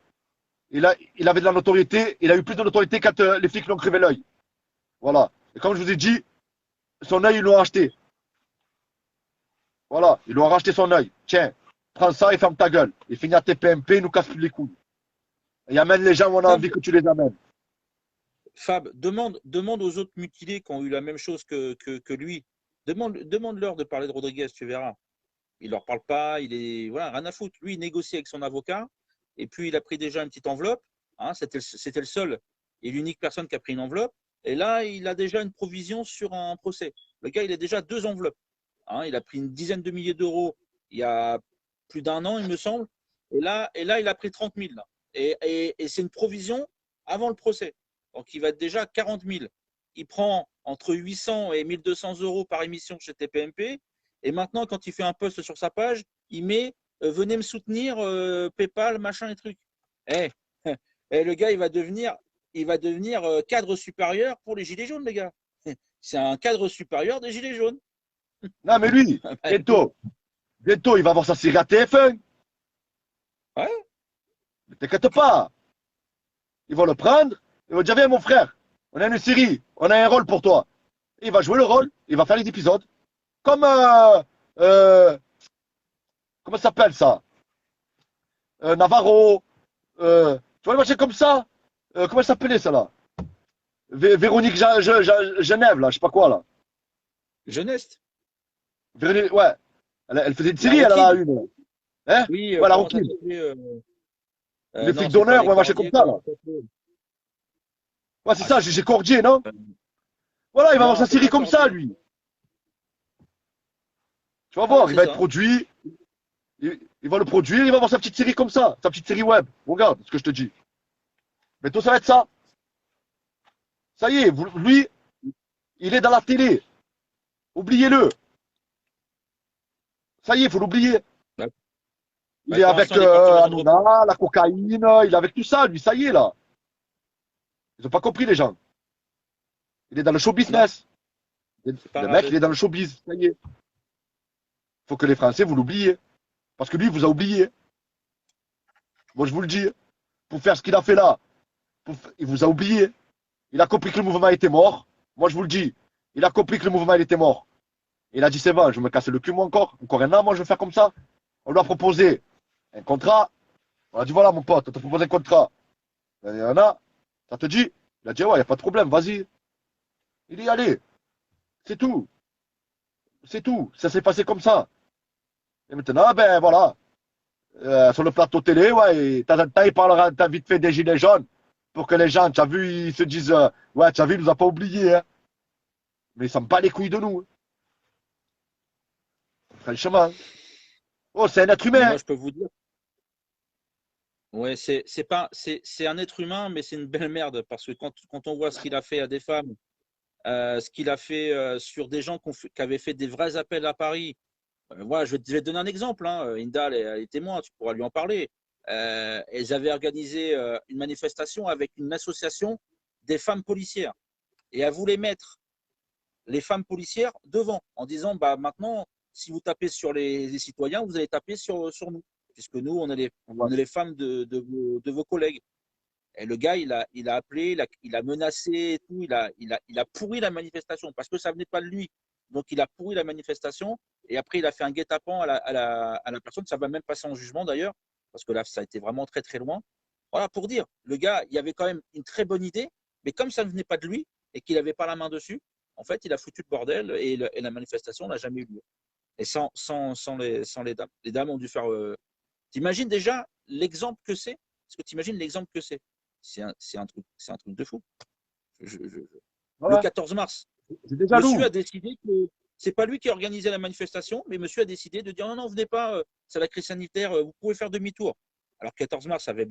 il avait de la notoriété. Il a eu plus de notoriété quand les flics l'ont crevé l'œil. Voilà. Et comme je vous ai dit, son œil, ils l'ont acheté. Voilà. Ils lui ont racheté son œil. Tiens, prends ça et ferme ta gueule. Il finit à TPMP, il nous casse plus les couilles. Il amène les gens où on a Fab, envie que tu les amènes. Fab, demande aux autres mutilés qui ont eu la même chose que lui. Demande-leur de parler de Rodriguez, tu verras. Il leur parle pas, il est voilà, rien à foutre. Lui, il négocie avec son avocat et puis il a pris déjà une petite enveloppe. Hein, c'était le seul et l'unique personne qui a pris une enveloppe. Et là, il a déjà une provision sur un procès. Le gars, il a déjà 2 enveloppes. Hein, il a pris une dizaine de milliers d'euros il y a plus d'1 an, il me semble. Et là, il a pris 30 000. Là. Et c'est une provision avant le procès. Donc, il va être déjà 40 000. Il prend entre 800 et 1 200 euros par émission chez TPMP. Et maintenant, quand il fait un post sur sa page, il met venez me soutenir, PayPal, machin et trucs. Eh, le gars, il va devenir cadre supérieur pour les Gilets jaunes, les gars. C'est un cadre supérieur des Gilets jaunes. Non, mais lui, bientôt, il va avoir sa série à TF1. Ouais. Ne t'inquiète pas. Ils vont le prendre. Ils vont dire viens, mon frère, on a une série, on a un rôle pour toi. Et il va jouer le rôle, il va faire les épisodes. Comme. Comment ça s'appelle ça Navarro. Tu vois, les machins comme ça. Comment ça s'appelait ça là Véronique Genève, là, je sais pas quoi là. Jeunesse. Véronique, ouais. Elle faisait une La série, elle en a Roquine. une. Hein Oui, Ouais, la comment ça Roquine. s'appelait Les non, flics c'est pas d'honneur, les ou un machin comme Cordiers, ça là. comment ça s'appelait Ouais, c'est Ah, ça, Gégé Cordier, non Voilà, il va avoir non, sa c'est série pas comme ça, Cordier. lui. Tu vas Ouais, voir, il c'est va être ça. produit. Il va le produire, il va avoir sa petite série comme ça, sa petite série web. Regarde ce que je te dis. Mais tout ça va être ça. Ça y est, lui, il est dans la télé. Oubliez-le. Ça y est, il faut l'oublier. Bah, Il est pour avec l'instant, il est parti maison de repos. Hanouna, la cocaïne, il est avec tout ça, lui, ça y est, là. Ils n'ont pas compris, les gens. Il est dans le show Non, business. c'est pas Le grave mec, de il est dans ça. le showbiz. Ça y est. Il faut que les Français, vous l'oubliez. Parce que lui, il vous a oublié. Moi, je vous le dis. Pour faire ce qu'il a fait là, il vous a oublié. Il a compris que le mouvement était mort. Moi, je vous le dis. Il a compris que le mouvement, il était mort. Il a dit, c'est bon, je vais me casser le cul, moi, encore. Encore un an, moi, je vais faire comme ça. On lui a proposé un contrat. On a dit, voilà, mon pote, on te propose un contrat. Il y en a. Ça te dit? Il a dit, ouais, il n'y a pas de problème, vas-y. Il est allé. C'est tout. C'est tout. Ça s'est passé comme ça. Et maintenant, ben voilà. Sur le plateau télé, ouais, et de temps en temps, il parlera vite fait des gilets jaunes pour que les gens, tu as vu, ils se disent, ouais, tu as vu, il nous a pas oublié, hein. Mais ça me bat les couilles de nous, hein. Franchement. Oh, c'est un être Mais humain, moi, je peux vous dire, ouais, c'est un être humain, mais c'est une belle merde parce que quand on voit ce qu'il a fait à des femmes, ce qu'il a fait sur des gens qui avaient fait des vrais appels à Paris. Voilà, je vais te donner un exemple. Hein. Inda, elle est témoin, tu pourras lui en parler. Elles avaient organisé une manifestation avec une association des femmes policières et elle voulait mettre les femmes policières devant en disant bah, maintenant, si vous tapez sur les citoyens, vous allez taper sur nous, puisque nous, hein. on est les femmes de vos collègues. Et le gars, il a appelé, il a menacé et tout, il a pourri la manifestation parce que ça venait pas de lui. Donc, il a pourri la manifestation et après, il a fait un guet-apens à la personne. Ça va même passer en jugement d'ailleurs parce que là, ça a été vraiment très, très loin. Voilà, pour dire, le gars, il avait quand même une très bonne idée, mais comme ça ne venait pas de lui et qu'il n'avait pas la main dessus, en fait, il a foutu le bordel et la manifestation n'a jamais eu lieu. Et sans les dames. Les dames ont dû faire. T'imagines déjà l'exemple que c'est? Est-ce que tu imagines l'exemple que c'est? C'est un truc de fou. Le Ouais, 14 mars, c'est des monsieur jaloux. a décidé que c'est pas lui qui a organisé la manifestation, mais monsieur a décidé de dire non, non, venez pas, c'est la crise sanitaire, vous pouvez faire demi-tour. Alors 14 mars, ça avait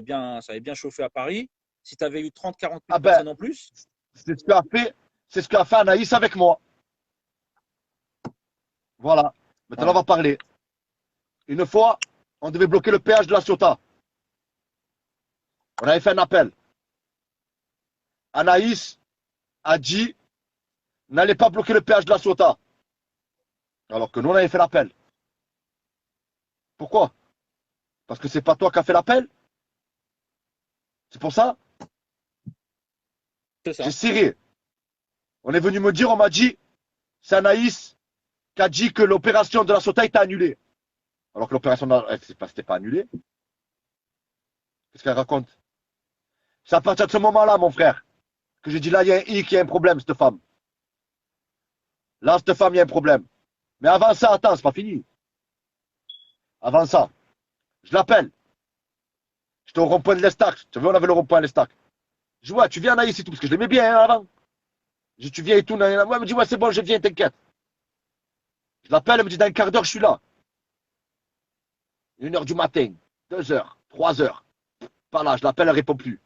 bien chauffé à Paris. Si tu avais eu 30-40 000 Ah ben, personnes en plus, c'est ce qu'a fait, c'est ce qu'a fait Anaïs avec moi. Voilà. Maintenant, on ouais, va parler. Une fois, on devait bloquer le péage de la Ciotat. On avait fait un appel. Anaïs a dit, n'allez pas bloquer le péage de la Ciotat. Alors que nous, on avait fait l'appel. Pourquoi? Parce que c'est pas toi qui as fait l'appel? C'est pour ça? C'est ça. J'ai serré. On est venu me dire, on m'a dit, c'est Anaïs qui a dit que l'opération de la Sota était annulée. Alors que l'opération de la... c'était pas annulé. Qu'est-ce qu'elle raconte? C'est à partir de ce moment-là, mon frère, que j'ai dit là, il y a un hic, il y a un problème, cette femme. Là, cette femme, il y a un problème. Mais avant ça, attends, c'est pas fini. Avant ça, je l'appelle. J'étais au rond-point de l'Estac. Tu vois, on avait le rond-point de l'Estac. Je dis, ouais, tu viens Anaïs et tout, parce que je l'aimais bien hein, avant. Je dis, tu viens et tout. Ouais, elle me dit, ouais, c'est bon, je viens, t'inquiète. Je l'appelle, elle me dit, dans un quart d'heure, je suis là. 1h du matin, 2h, 3h. Pas là, je l'appelle, elle répond plus.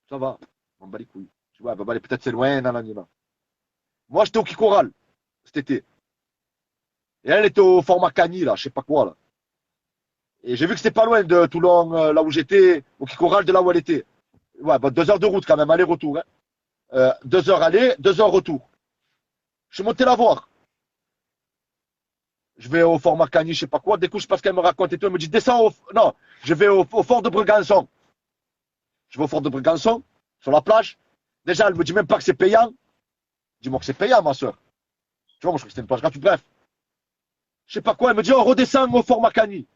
Ça va, on bat les couilles. Je dis, ouais, bah, peut-être c'est loin, nanana. Moi, j'étais au Kikoral cet été. Et elle était au format Cagny, là, je sais pas quoi, là. Et j'ai vu que c'était pas loin de Toulon, là où j'étais, au Kikoral, de là où elle était. Ouais, bah, 2 heures de route quand même, aller-retour. Hein. 2 heures aller, 2 heures retour. Je suis monté la voir. Je vais au format Cagny, je sais pas quoi. Des coups, je sais pas ce qu'elle me raconte et tout. Elle me dit, descends au. Non, je vais au fort de Brégançon. Je vais au fort de Brégançon, sur la plage. Déjà, elle me dit même pas que c'est payant. Dis-moi que c'est payant, ma soeur. Tu vois, moi, je crois que c'était une plage gratuite. Bref. Je sais pas quoi. Elle me dit, on redescend au format Cagny.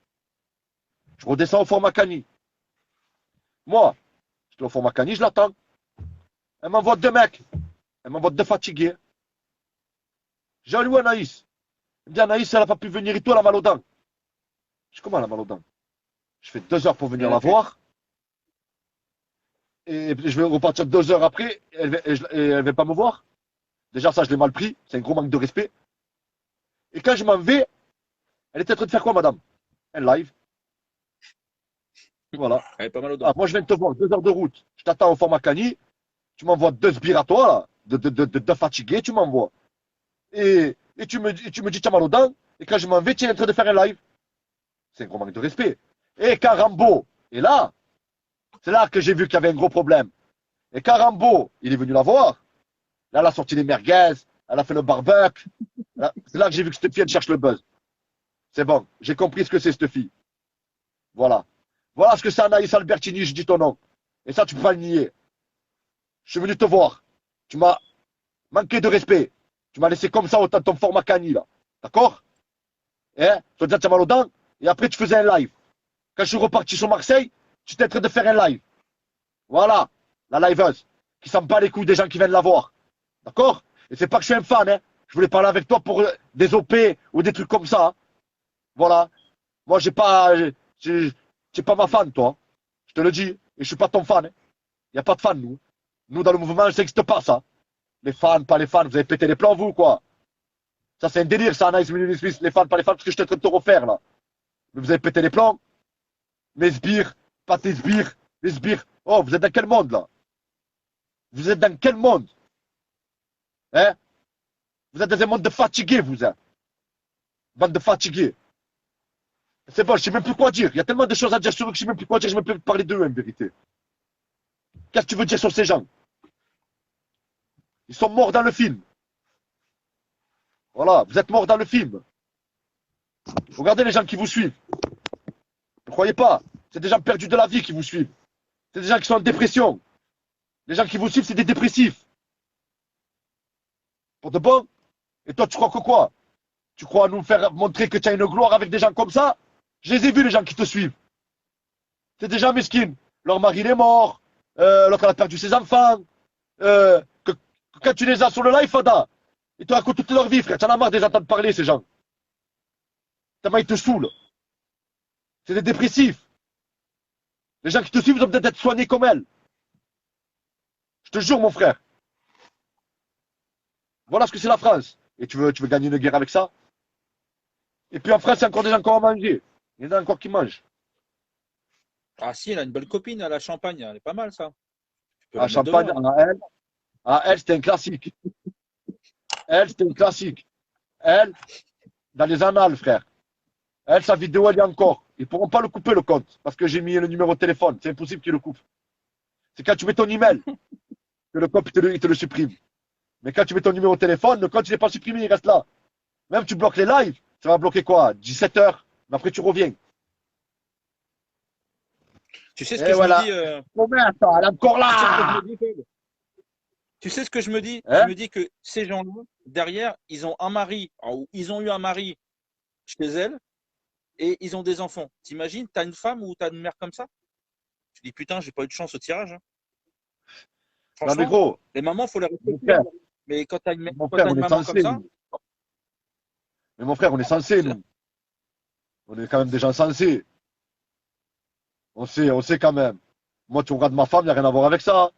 Je redescends au format Cagny. Moi, je suis au format Cagny, je l'attends. Elle m'envoie 2 mecs. Elle m'envoie 2 fatigués. J'ai dit, où Anaïs? Elle me dit, Anaïs, elle n'a pas pu venir et tout, elle a mal aux dents. Je dis, comment elle a mal aux dents? Je fais 2 heures pour venir la voir. Et je vais repartir 2 heures après. Et elle ne veut pas me voir. Déjà, ça, je l'ai mal pris. C'est un gros manque de respect. Et quand je m'en vais, elle était en train de faire quoi, madame? Un live. Voilà. Elle est pas mal aux dents. Moi, je viens de te voir, 2 heures de route. Je t'attends au format Cagny. Tu m'envoies 2 sbires à toi, là, de fatigués, tu m'envoies. Et tu me dis, tu as mal aux dents. Et quand je m'en vais, tu es en train de faire un live. C'est un gros manque de respect. Et quand Rambo est là, c'est là que j'ai vu qu'il y avait un gros problème. Et quand Rambo, il est venu la voir, là, elle a sorti les merguez, elle a fait le barbecue. C'est là que j'ai vu que cette fille, elle cherche le buzz. C'est bon, j'ai compris ce que c'est cette fille. Voilà. Voilà ce que c'est Anaïs Albertini, je dis ton nom. Et ça, tu peux pas le nier. Je suis venu te voir. Tu m'as manqué de respect. Tu m'as laissé comme ça au ton format Cagny, là. D'accord? Hein? Tu as mal aux dents. Et après, tu faisais un live. Quand je suis reparti sur Marseille, tu étais en train de faire un live. Voilà. La liveuse. Qui s'en bat les couilles des gens qui viennent la voir. D'accord? Et c'est pas que je suis un fan, hein. Je voulais parler avec toi pour des OP ou des trucs comme ça. Hein. Voilà. Moi, j'ai pas ma fan, toi. Je te le dis. Et je suis pas ton fan. Il n'y a pas de fan, nous. Nous, dans le mouvement, ça n'existe pas, ça. Les fans, pas les fans. Vous avez pété les plans, vous, quoi. Ça, c'est un délire, ça, Anaïs Smith. Les fans, pas les fans, parce que je suis en train de te refaire, là. Mais vous avez pété les plans. Mes sbires, pas tes sbires. Les sbires. Oh, vous êtes dans quel monde, là? Vous êtes dans quel monde? Hein? Vous êtes dans un monde de fatigués, vous êtes. Bande de fatigués. C'est bon, je sais même plus quoi dire. Il y a tellement de choses à dire sur eux que je sais même plus quoi dire. Je ne peux plus parler d'eux, en vérité. Qu'est-ce que tu veux dire sur ces gens? Ils sont morts dans le film. Voilà, vous êtes morts dans le film. Regardez les gens qui vous suivent. Ne croyez pas. C'est des gens perdus de la vie qui vous suivent. C'est des gens qui sont en dépression. Les gens qui vous suivent, c'est des dépressifs. Pour de bon. Et toi, tu crois que quoi? Tu crois nous faire montrer que tu as une gloire avec des gens comme ça? Je les ai vus, les gens qui te suivent. C'est des gens mesquines. Leur mari il est mort. L'autre elle a perdu ses enfants. Quand tu les as sur le live, Fada, ils te racontent toute leur vie, frère. Tu en as marre de les entendre parler, ces gens. Tellement ils te saoulent. C'est des dépressifs. Les gens qui te suivent, ils ont peut-être être soignés comme elle. Je te jure, mon frère. Voilà ce que c'est la France. Et tu veux gagner une guerre avec ça? Et puis en France, il y a encore des gens qui ont à manger. Il y en a encore qui mangent. Ah si, elle a une belle copine à la Champagne. Elle est pas mal, ça. À Champagne, elle, c'était un classique. Elle, c'était un classique. Elle, dans les annales, frère. Elle, sa vidéo, elle y est encore. Ils ne pourront pas le couper, le compte. Parce que j'ai mis le numéro de téléphone. C'est impossible qu'ils le coupent. C'est quand tu mets ton email que le compte, il te le supprime. Mais quand tu mets ton numéro de téléphone, le compte, il n'est pas supprimé, il reste là. Même tu bloques les lives, ça va bloquer quoi? 17 heures, Mais après, tu reviens. Tu sais ce Et que je me voilà. dis Combien ça? Elle est encore tu sais ce que je là. me dis, Paul. Tu sais ce que je me dis? Je Hein? me dis que ces gens-là, derrière, ils ont un mari, ou ils ont eu un mari chez elles et ils ont des enfants. T'imagines, t'as une femme ou t'as une mère comme ça? Tu dis putain, j'ai pas eu de chance au tirage, hein. Non, mais Franchement, gros, les mamans, faut les mon respecter, frère, hein. Mais mon quand frère, t'as on une est maman comme censé, ça, nous. Mais mon frère, on est censé, nous. On est quand même des gens sensés. On sait quand même. Moi, tu regardes ma femme, il n'y a rien à voir avec ça.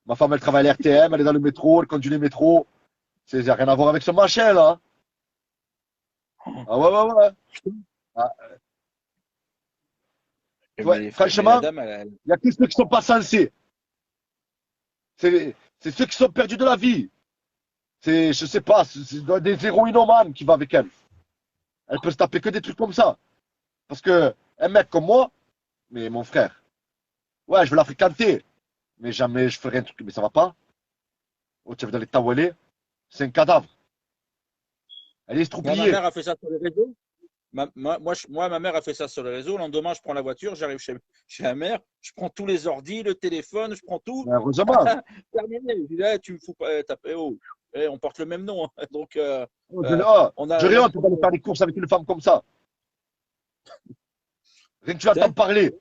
Ma femme, elle travaille à l'RTM, elle est dans le métro, elle conduit les métros. Il n'y a rien à voir avec ce machin, là. Ah ouais, ouais, ouais. Ah, ouais, mais la franchement, dame, il n'y a que ceux qui sont pas censés. C'est ceux qui sont perdus de la vie. Je sais pas, c'est des héroïnomanes qui vont avec elle. Elle peut se taper que des trucs comme ça. Parce que un mec comme moi, mais mon frère, ouais, je veux la fréquenter. Mais jamais je ferai un truc. Mais ça va pas. Oh, tu es dans l'état où elle est. C'est un cadavre. Elle est moi, ma mère estropiée. a fait ça sur les réseaux. Moi, ma mère a fait ça sur les réseaux. Le lendemain, je prends la voiture, j'arrive chez la mère, je prends tous les ordis, le téléphone, je prends tout. Mais heureusement. Terminé. Je dis, tu me fous pas, oh, on porte le même nom, hein. Donc, Oh, je on a rien, tu vas aller faire des courses avec une femme comme ça. Rien que tu l'entends Tiens, parler.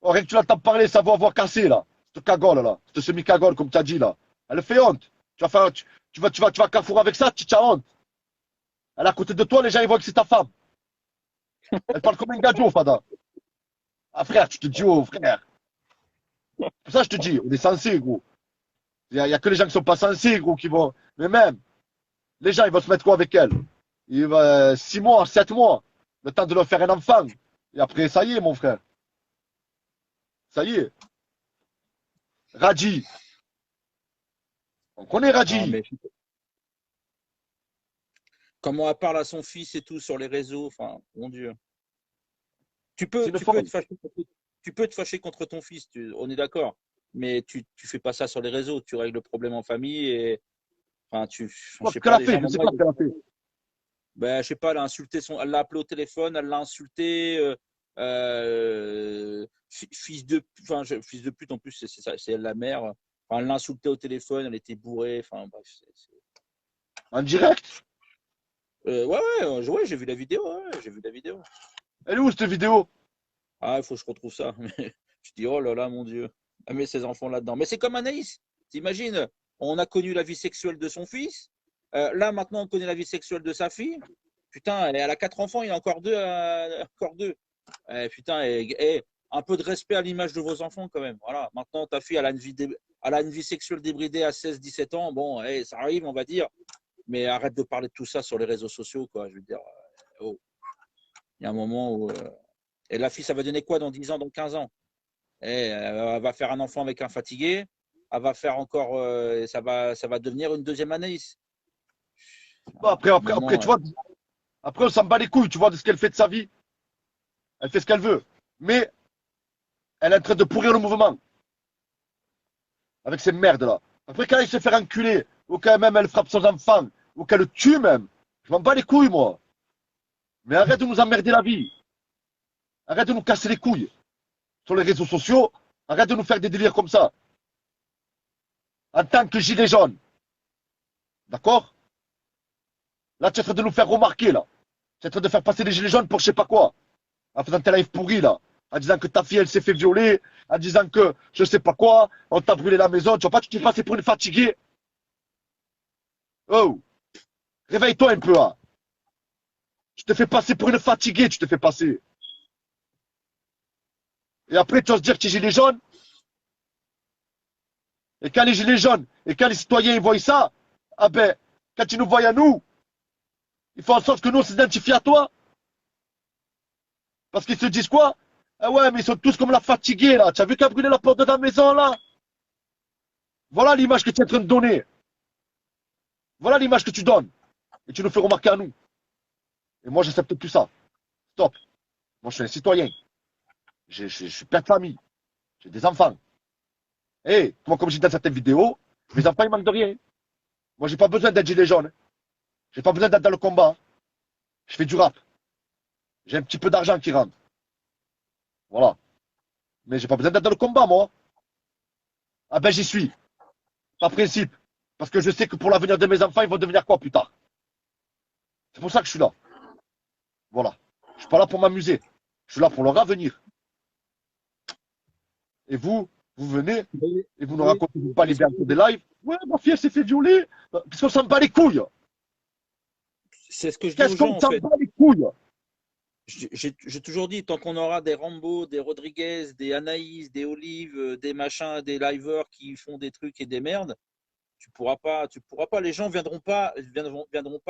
Oh, rien que tu l'entends parler, ça va avoir cassé, là. Cette cagole, là. Cette semi-cagole, comme tu as dit, là. Elle fait honte. Tu vas faire, tu vas à Carrefour avec ça, tu as honte. Elle est à côté de toi, les gens, ils voient que c'est ta femme. Elle parle comme un gadjo, Fada. Ah, frère, tu te dis, oh, frère. C'est pour ça que je te dis, on est censé, gros. Il y a que les gens qui sont pas censés, gros, qui vont. Mais même, les gens, ils vont se mettre quoi avec elle? 6 mois, 7 mois. Le temps de leur faire un enfant. Et après, ça y est, mon frère. Ça y est. Radji. On connaît non, Radji. mais comment elle parle à son fils et tout sur les réseaux, enfin, mon Dieu. C'est une Tu peux folle. être fâché, tu peux te fâcher contre ton fils, on est d'accord. Mais tu fais pas ça sur les réseaux, tu règles le problème en famille et, enfin, je Quoi, sais ce qu'elle pas, a les fait, gens, je sais moi, pas ce qu'elle a fait. ben, je sais pas, elle l'a appelé au téléphone, elle l'a insulté, fils de pute en plus, c'est elle la mère. Enfin, elle l'a insulté au téléphone, elle était bourrée, enfin bref. En direct. Ouais, j'ai vu la vidéo, ouais, j'ai vu la vidéo. Elle est où cette vidéo? Ah, il faut que je retrouve ça. Mais je dis, oh là là, mon Dieu. Elle met ses enfants là-dedans. Mais c'est comme Anaïs. T'imagines, on a connu la vie sexuelle de son fils. Là, maintenant, on connaît la vie sexuelle de sa fille. Putain, elle a 4 enfants, il y a encore deux. Encore deux. Putain, un peu de respect à l'image de vos enfants quand même. Voilà. Maintenant, ta fille, elle a une vie sexuelle débridée à 16, 17 ans. Bon, ça arrive, on va dire. Mais arrête de parler de tout ça sur les réseaux sociaux, quoi. Je veux dire, oh, il y a un moment où. Et la fille, ça va donner quoi dans 10 ans, dans 15 ans? Elle va faire un enfant avec un fatigué. Elle va faire encore. Ça va devenir une deuxième Anaïs. Bon, À un après, moment, tu vois, après, on s'en bat les couilles, tu vois, de ce qu'elle fait de sa vie. Elle fait ce qu'elle veut. Mais elle est en train de pourrir le mouvement. Avec ces merdes-là. Après, quand elle se fait enculer, ou quand même elle frappe son enfant, ou qu'elle le tue même, je m'en bats les couilles, moi. Mais arrête de nous emmerder la vie. Arrête de nous casser les couilles. Sur les réseaux sociaux, arrête de nous faire des délires comme ça. En tant que gilet jaune. D'accord? Là, tu es en train de nous faire remarquer, là. Tu es en train de faire passer les gilets jaunes pour je sais pas quoi. En faisant tes lives pourris, là. En disant que ta fille, elle s'est fait violer. En disant que je sais pas quoi. On t'a brûlé la maison. Tu vois pas, tu t'es passé pour une fatiguée. Oh, réveille-toi un peu, hein. Tu te fais passer pour une fatiguée, tu te fais passer. Et après, tu vas se dire que tu es gilet jaune. Et quand les gilets jaunes, et quand les citoyens ils voient ça, ah ben, quand ils nous voient à nous, ils font en sorte que nous, on s'identifie à toi. Parce qu'ils se disent quoi? Ah ouais, mais ils sont tous comme la fatiguée, là. Tu as vu qu'à brûler la porte de ta maison, là? Voilà l'image que tu es en train de donner. Voilà l'image que tu donnes. Et tu nous fais remarquer à nous. Et moi, j'accepte plus ça. Stop. Moi, je suis un citoyen. Je suis père de famille. J'ai des enfants. Et, moi, comme j'ai dit dans certaines vidéos, mes enfants, ils manquent de rien. Moi, j'ai pas besoin d'être gilet jaune. J'ai pas besoin d'être dans le combat. Je fais du rap. J'ai un petit peu d'argent qui rentre. Voilà. Mais j'ai pas besoin d'être dans le combat, moi. Ah ben, j'y suis. Par principe. Parce que je sais que pour l'avenir de mes enfants, ils vont devenir quoi plus tard. C'est pour ça que je suis là. Voilà. Je suis pas là pour m'amuser. Je suis là pour leur avenir. Et vous, vous venez Oui, et vous ne oui, racontez pas les biens des lives. Ouais, ma fille, elle s'est fait violer. Parce qu'on s'en bat les couilles. c'est ce que je dis aux Qu'est-ce gens qu'on en s'en fait. bat les couilles? J'ai toujours dit, tant qu'on aura des Rambo, des Rodriguez, des Anaïs, des Olives, des machins, des livers qui font des trucs et des merdes, tu pourras pas. Les gens viendront pas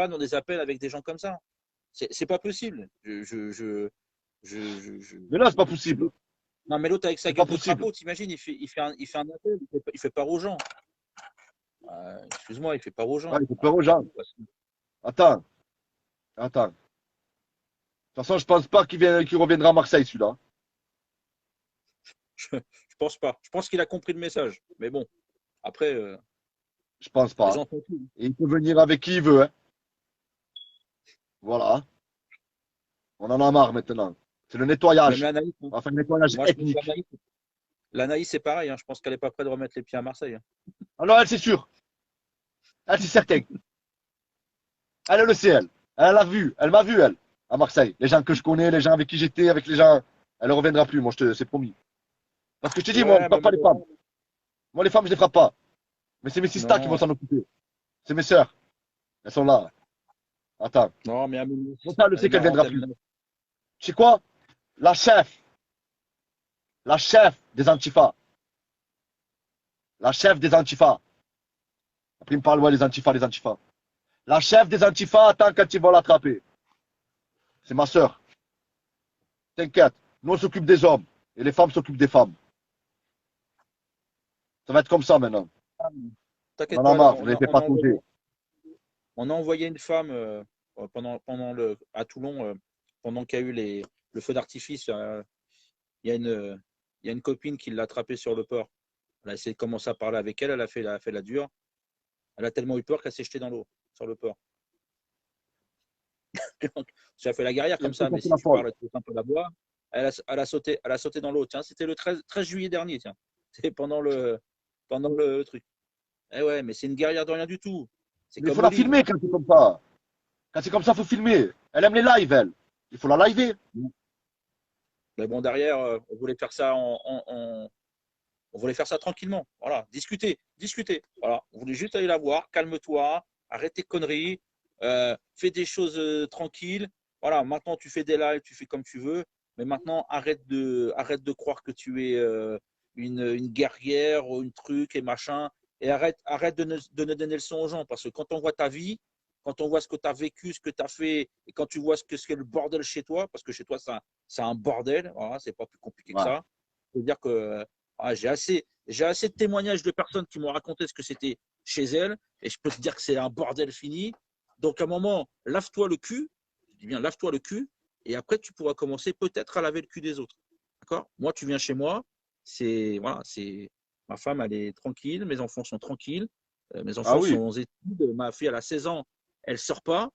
dans des appels avec des gens comme ça. C'est pas possible. Mais là, c'est pas C'est possible. l'autre. Non, mais l'autre avec sa C'est pas gueule de possible. crapaud, t'imagines, il fait un appel, il fait peur aux gens. Excuse-moi, il fait peur aux Ouais, gens. il faut peur aux gens. Attends, attends. De toute façon, je pense pas qu'il reviendra à Marseille, celui-là. Je pense pas. Je pense qu'il a compris le message. Mais bon, après, Je pense les pas. gens font tout. Et il peut venir avec qui il veut. Hein. Voilà. On en a marre maintenant. C'est le Même nettoyage. l'Anaïs, hein. Enfin, le nettoyage Moi, je pense que ethnique. l'Anaïs, c'est pareil. Hein. Je pense qu'elle n'est pas prête de remettre les pieds à Marseille. Hein. Alors, elle, c'est sûr. Elle, c'est certain. Elle le sait, elle. Elle l'a vu. Elle m'a vu, elle, à Marseille. Les gens que je connais, les gens avec qui j'étais, avec les gens. Elle ne reviendra plus, moi, c'est promis. Parce que je te dis, moi, on ne Ouais, frappe pas les femmes. Moi, les femmes, je ne les frappe pas. Mais c'est mes sistas qui vont non, s'en occuper. C'est mes sœurs. Elles sont là. Attends. non, mais Bon, ça, elle elle est sait qu'elle ne marrante. viendra plus. Tu sais quoi? La chef. La chef des Antifas. La chef des Antifas. Après, il me parle, ouais, les Antifas, les Antifas. La chef des Antifas attend quand ils vont l'attraper. C'est ma sœur. T'inquiète. Nous, on s'occupe des hommes. Et les femmes s'occupent des femmes. Ça va être comme ça maintenant. On T'inquiète en a pas, marre. Vous n'avez fait patauger. on a envoyé une femme à Toulon, pendant qu'il y a eu le feu d'artifice. Il y a il y a une copine qui l'a attrapée sur le port. Elle a essayé de commencer à parler avec elle. Elle a fait la dure. Elle a tellement eu peur qu'elle s'est jetée dans l'eau, sur le port. J'ai fait la guerrière Et comme après, ça, ça mais fait si la tu folle. parles, tu veux un peu la boire. Elle a sauté dans l'eau. Tiens, c'était le 13 juillet dernier, tiens. C'est pendant le truc. Eh ouais, mais c'est une guerrière de rien du tout. C'est Mais il faut comme la Olive. filmer quand c'est comme ça. Quand c'est comme ça, il faut filmer. Elle aime les lives, elle. Il faut la liver. Mais bon, derrière, on voulait faire ça on voulait faire ça tranquillement. Voilà, discuter, discuter. Voilà, on voulait juste aller la voir. Calme-toi, arrête tes conneries, fais des choses tranquilles. Voilà, maintenant tu fais des lives, tu fais comme tu veux. Mais maintenant, arrête de croire que tu es une guerrière ou une truc et machin. Et arrête de ne donner le son aux gens. Parce que quand on voit ta vie, quand on voit ce que tu as vécu, ce que tu as fait, et quand tu vois ce qu'est le bordel chez toi, parce que chez toi, c'est un bordel, voilà, c'est pas plus compliqué que Ouais. ça. C'est-à-dire que j'ai assez de témoignages de personnes qui m'ont raconté ce que c'était chez elles, et je peux te dire que c'est un bordel fini. Donc, à un moment, lave-toi le cul, je dis bien lave-toi le cul, et après, tu pourras commencer peut-être à laver le cul des autres. D'accord? Moi, tu viens chez moi, voilà, ma femme, elle est tranquille, mes enfants sont tranquilles, mes Ah enfants sont oui. aux études, ma fille, elle a 16 ans, elle ne sort pas.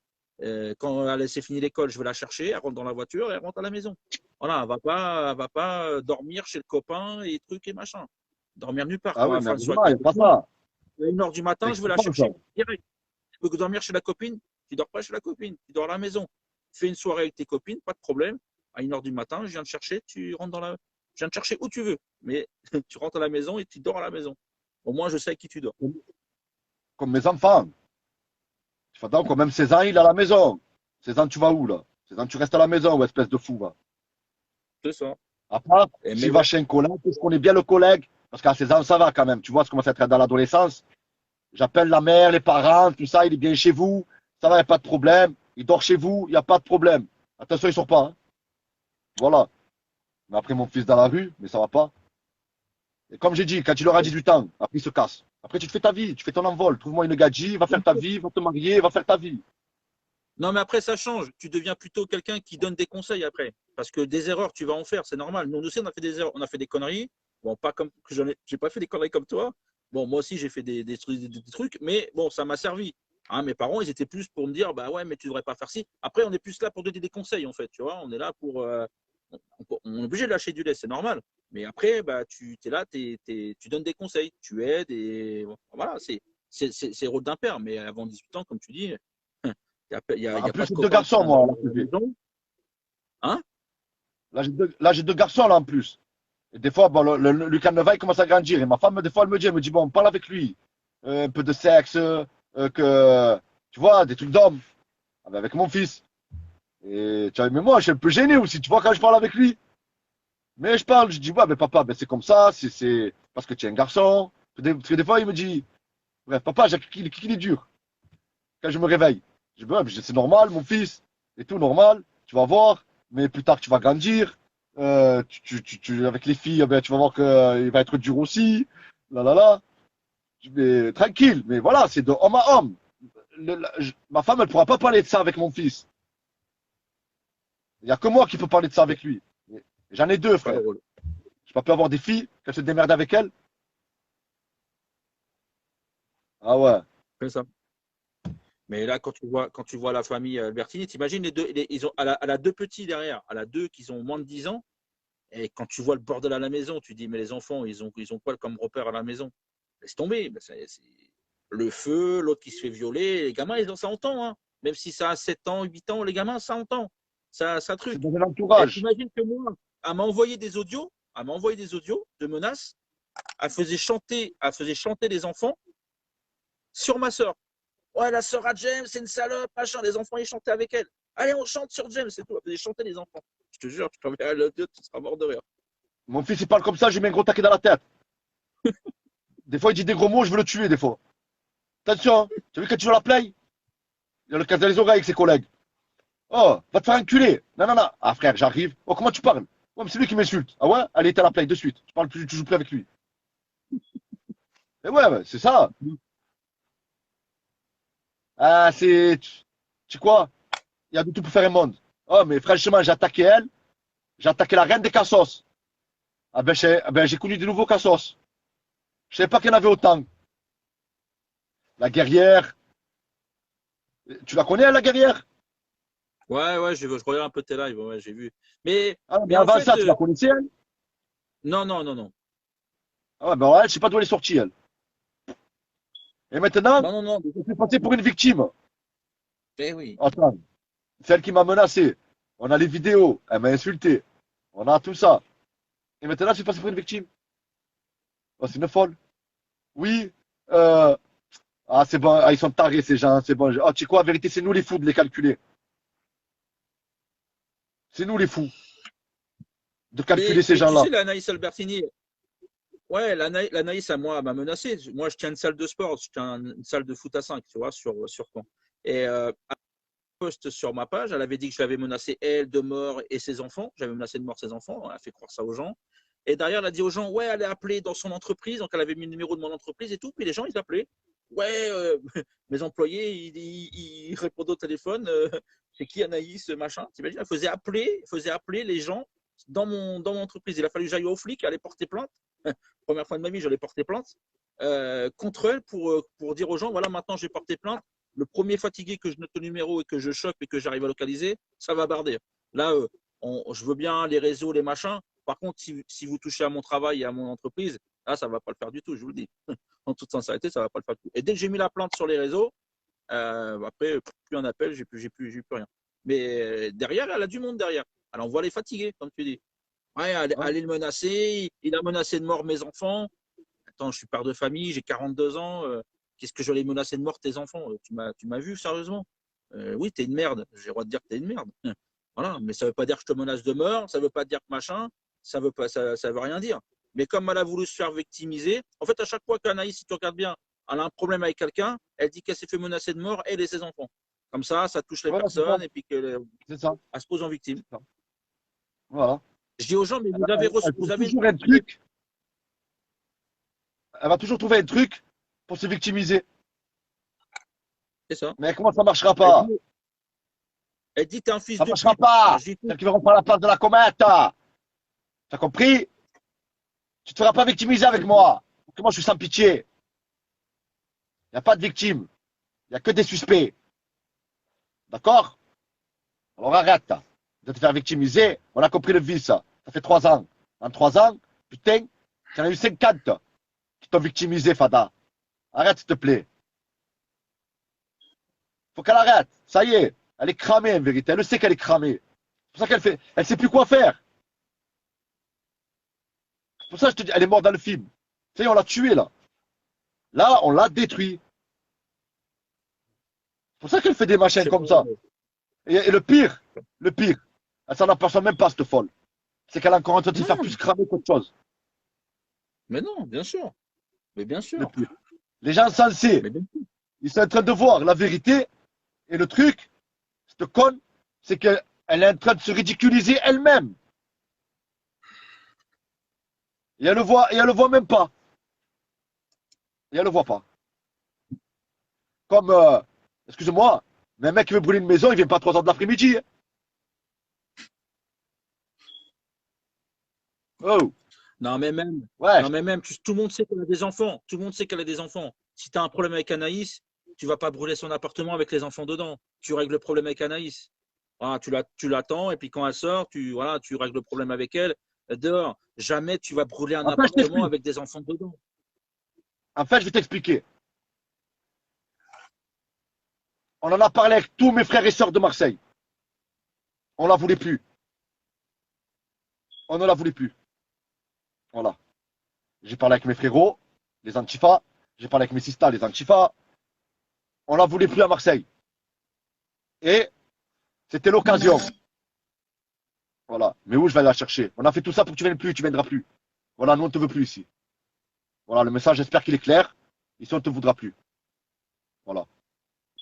Quand elle s'est fini l'école, je vais la chercher, elle rentre dans la voiture et elle rentre à la maison. Voilà, elle va pas dormir chez le copain et trucs et machin. Dormir nulle part. Ah Quand oui, ma mais femme soit heureusement, avec il la n'y a pas copine, ça. à 1h du C'est matin, je vais la excitant, ça. chercher direct. Tu peux dormir chez la copine, tu dors pas chez la copine, tu dors à la maison. Fais une soirée avec tes copines, pas de problème. À 1h du matin, je viens te chercher, je viens te chercher où tu veux. Mais tu rentres à la maison et tu dors à la maison. Au moins, je sais avec qui tu dors. Comme mes enfants. Tu fais donc, quand même 16 ans, il est à la maison. 16 ans, tu vas où, là? 16 ans, tu restes à la maison, ou espèce de fou, va. C'est ça. À part, Mais s'il va ouais, chez un collègue, je connais bien le collègue, parce qu'à 16 ans, ça va quand même. Tu vois, ça commence à être dans l'adolescence. J'appelle la mère, les parents, tout ça, il est bien chez vous. Ça va, il n'y a pas de problème. Il dort chez vous, il n'y a pas de problème. Attention, il ne sort pas. Hein. Voilà. Mais après, mon fils dans la rue, mais ça va pas. Et comme j'ai dit, quand il aura 18 ans, après, il se casse. Après, tu te fais ta vie, tu fais ton envol. Trouve-moi une gadji, va faire ta vie, va te marier, va faire ta vie. non, mais après, ça change. Tu deviens plutôt quelqu'un qui donne des conseils après. Parce que des erreurs, tu vas en faire, c'est normal. Nous aussi, on a fait des erreurs, on a fait des conneries. Bon, pas comme j'ai pas fait des conneries comme toi. Bon, moi aussi, j'ai fait des trucs, mais bon, ça m'a servi. Hein, mes parents, ils étaient plus pour me dire, bah ouais, mais tu devrais pas faire ci. Après, on est plus là pour donner des conseils, en fait, tu vois. On est là pour, on est obligé de lâcher du lait, c'est normal. Mais après, bah, tu es là, tu donnes des conseils, tu aides et voilà, c'est le rôle d'un père. Mais avant 18 ans, comme tu dis, il y En a plus, pas de j'ai deux copains qui garçons, viennent moi. à la maison. Hein? Là, j'ai deux garçons, là, en plus. Et des fois, bon, Lucas Neva, il commence à grandir. Et ma femme, des fois, elle me dit, bon, parle avec lui. Un peu de sexe, tu vois, des trucs d'homme. Ah ben, avec mon fils. Et tu vois, mais moi, je suis un peu gêné aussi, tu vois, quand je parle avec lui. Mais je parle, je dis, ouais, mais papa, ben, c'est comme ça, c'est parce que tu es un garçon. Parce que des fois, il me dit, bref, papa, j'ai qu'il est dur quand je me réveille. Je dis, ouais, mais c'est normal, mon fils, et tout normal, tu vas voir, mais plus tard, tu vas grandir. Avec les filles, eh ben, tu vas voir qu'il va être dur aussi. Là, là, là. Mais, tranquille, mais voilà, c'est de homme à homme. Ma femme, elle pourra pas parler de ça avec mon fils. Il n'y a que moi qui peux parler de ça avec lui. J'en ai deux, Pas le frère. rôle. Je peux pas avoir des filles, qu'elles se démerdent avec elles. Ah ouais. C'est ça. Mais là, quand tu vois la famille Albertini, t'imagines les deux, ils ont, elle a deux petits derrière, elle a deux qui ont moins de 10 ans. Et quand tu vois le bordel à la maison, tu dis, mais les enfants, ils ont quoi comme repère à la maison? Laisse tomber. Ben, le feu, l'autre qui se fait violer. Les gamins, ils ont ça entend. Hein. Même si ça a 7 ans, 8 ans, les gamins, ça entend. Ça C'est truc. dans un Et entourage. t'imagines que moi, elle m'a envoyé des audios de menaces. Elle faisait chanter les enfants sur ma sœur. Ouais, la sœur à James, c'est une salope, machin. Les enfants, ils chantaient avec elle. Allez, on chante sur James, c'est tout. Elle faisait chanter les enfants. Je te jure, tu t'enverras l'audio, tu seras mort de rire. Mon fils, il parle comme ça, je lui mets un gros taquet dans la tête. Des fois, il dit des gros mots, je veux le tuer, des fois. Attention, hein. Tu as vu quand tu joues à la play? Il a le casse dans les oreilles avec ses collègues. Oh, va te faire enculer. Non, non, non. Ah, frère, j'arrive. Oh, comment tu parles? Ouais, mais c'est lui qui m'insulte. Ah ouais? Allez, t'es à la play de suite. Tu parles plus, tu joues plus avec lui. Et ouais, c'est ça. Ah, tu sais quoi? Il y a de tout pour faire un monde. Oh, mais franchement, j'ai attaqué elle. J'ai attaqué la reine des cassos. Ah ben, j'ai connu de nouveaux cassos. Je savais pas qu'il y en avait autant. La guerrière. Tu la connais, elle, la guerrière? Ouais, ouais, je regarde un peu tes lives, ouais, j'ai vu. Mais, Ah, mais mais en avant fait, ça, tu la connaissais, elle? non, non, non, non. Ah ouais, ben elle, je sais pas d'où elle est sortie, elle. Et maintenant, Non, non, non. je suis passé pour une victime. Eh oui. Attends, celle qui m'a menacé. On a les vidéos. Elle m'a insulté. On a tout ça. Et maintenant, je suis passé pour une victime. Oh, c'est une folle. Oui. Euh... Ah, c'est bon. Ah, ils sont tarés, ces gens. C'est bon. Ah, tu sais quoi, en vérité, c'est nous les fous de les calculer. C'est nous les fous de calculer ces Mais tu gens-là. sais, l'Anaïs Albertini, ouais, l'Anaïs, à moi, m'a menacé. Moi, je tiens une salle de sport, je tiens une salle de foot à 5, tu vois, sur Caen. Et un post sur ma page, elle avait dit que je l'avais menacé, elle, de mort et ses enfants. J'avais menacé de mort ses enfants. Elle a fait croire ça aux gens. Et derrière, elle a dit aux gens, ouais, elle est appelée dans son entreprise. Donc, elle avait mis le numéro de mon entreprise et tout. Puis les gens, ils appelaient. Ouais, mes employés, ils répondaient au téléphone. C'est qui Anaïs, machin. T'imagines, elle faisait appeler les gens dans mon entreprise. Il a fallu que j'aille au flic, aller porter plainte. Première fois de ma vie, j'allais porter plainte contre elle pour dire aux gens, voilà, maintenant, j'ai porté plainte. Le premier fatigué que je note le numéro et que je chope et que j'arrive à localiser, ça va barder. Là, je veux bien les réseaux, les machins. Par contre, si vous touchez à mon travail et à mon entreprise, là, ça ne va pas le faire du tout, je vous le dis. En toute sincérité, ça ne va pas le faire du tout. Et dès que j'ai mis la plainte sur les réseaux, après, plus un appel, j'ai plus rien. Mais derrière, elle a du monde derrière. Elle envoie les fatigués, comme tu dis. Ouais, Hein. allez le menacer. Il a menacé de mort mes enfants. Attends, je suis père de famille, j'ai 42 ans. Qu'est-ce que j'allais menacer de mort tes enfants? Tu m'as vu sérieusement? Oui, t'es une merde. J'ai le droit de dire que t'es une merde. Voilà, mais ça veut pas dire que je te menace de mort, ça veut pas dire que machin, ça veut rien dire. Mais comme elle a voulu se faire victimiser, en fait, à chaque fois qu'Anaïs, si tu regardes bien, elle a un problème avec quelqu'un, elle dit qu'elle s'est fait menacer de mort, elle et ses enfants. Comme ça touche les Voilà, c'est ça. personnes et puis qu'elle C'est ça. se pose en victime. C'est ça. Voilà. Je dis aux gens, mais Elle vous trouve avez toujours un truc. Elle va toujours trouver un truc pour se victimiser. c'est ça. Mais comment ça marchera Elle pas? dit, elle dit t'es un fils Ça de marchera pute. pas. Je dis, Celles qui verront pas la place de la comète. T'as compris? Tu te feras pas victimiser avec moi. Parce que moi, je suis sans pitié. Il n'y a pas de victime. Il n'y a que des suspects. D'accord? Alors arrête de te faire victimiser. On a compris le vice. Ça fait 3 ans. En 3 ans, putain, tu en as eu 50 qui t'ont victimisé, Fada. Arrête, s'il te plaît. Faut qu'elle arrête. Ça y est. Elle est cramée, en vérité. Elle sait qu'elle est cramée. C'est pour ça qu'elle fait. Elle sait plus quoi faire. C'est pour ça que je te dis, elle est morte dans le film. Ça y est, on l'a tuée, là. Là, on l'a détruit. C'est pour ça qu'elle fait des Je machins sais comme pas. ça. Et le pire, elle s'en aperçoit même pas, cette folle. C'est qu'elle a encore en train de se faire Non, plus cramer qu'autre chose. mais non, bien sûr. Mais bien Le sûr. pire. Les gens sensés, Mais bien sûr. ils sont en train de voir la vérité. Et le truc, cette conne, c'est qu'elle est en train de se ridiculiser elle-même. Et elle le voit même pas. Et elle le voit pas. Comme, excusez-moi, mais un mec qui veut brûler une maison, il vient pas à 3 heures de l'après-midi. Hein. Oh, Non, mais même, ouais. non, mais même tout le monde sait qu'elle a des enfants. Tout le monde sait qu'elle a des enfants. Si tu as un problème avec Anaïs, tu vas pas brûler son appartement avec les enfants dedans. Tu règles le problème avec Anaïs. Voilà, tu l'attends et puis quand elle sort, voilà, tu règles le problème avec elle dehors. Jamais tu vas brûler un En fait, je appartement t'explique. avec des enfants dedans. En fait, je vais t'expliquer. On en a parlé avec tous mes frères et sœurs de Marseille. On la voulait plus. On ne la voulait plus. Voilà. J'ai parlé avec mes frérots, les Antifa. J'ai parlé avec mes sistas, les Antifa. On la voulait plus à Marseille. Et c'était l'occasion. Voilà. Mais où je vais la chercher? On a fait tout ça pour que tu viennes plus, tu viendras plus. Voilà, nous on ne te veut plus ici. Voilà, le message, j'espère qu'il est clair. Ici, on ne te voudra plus. Voilà.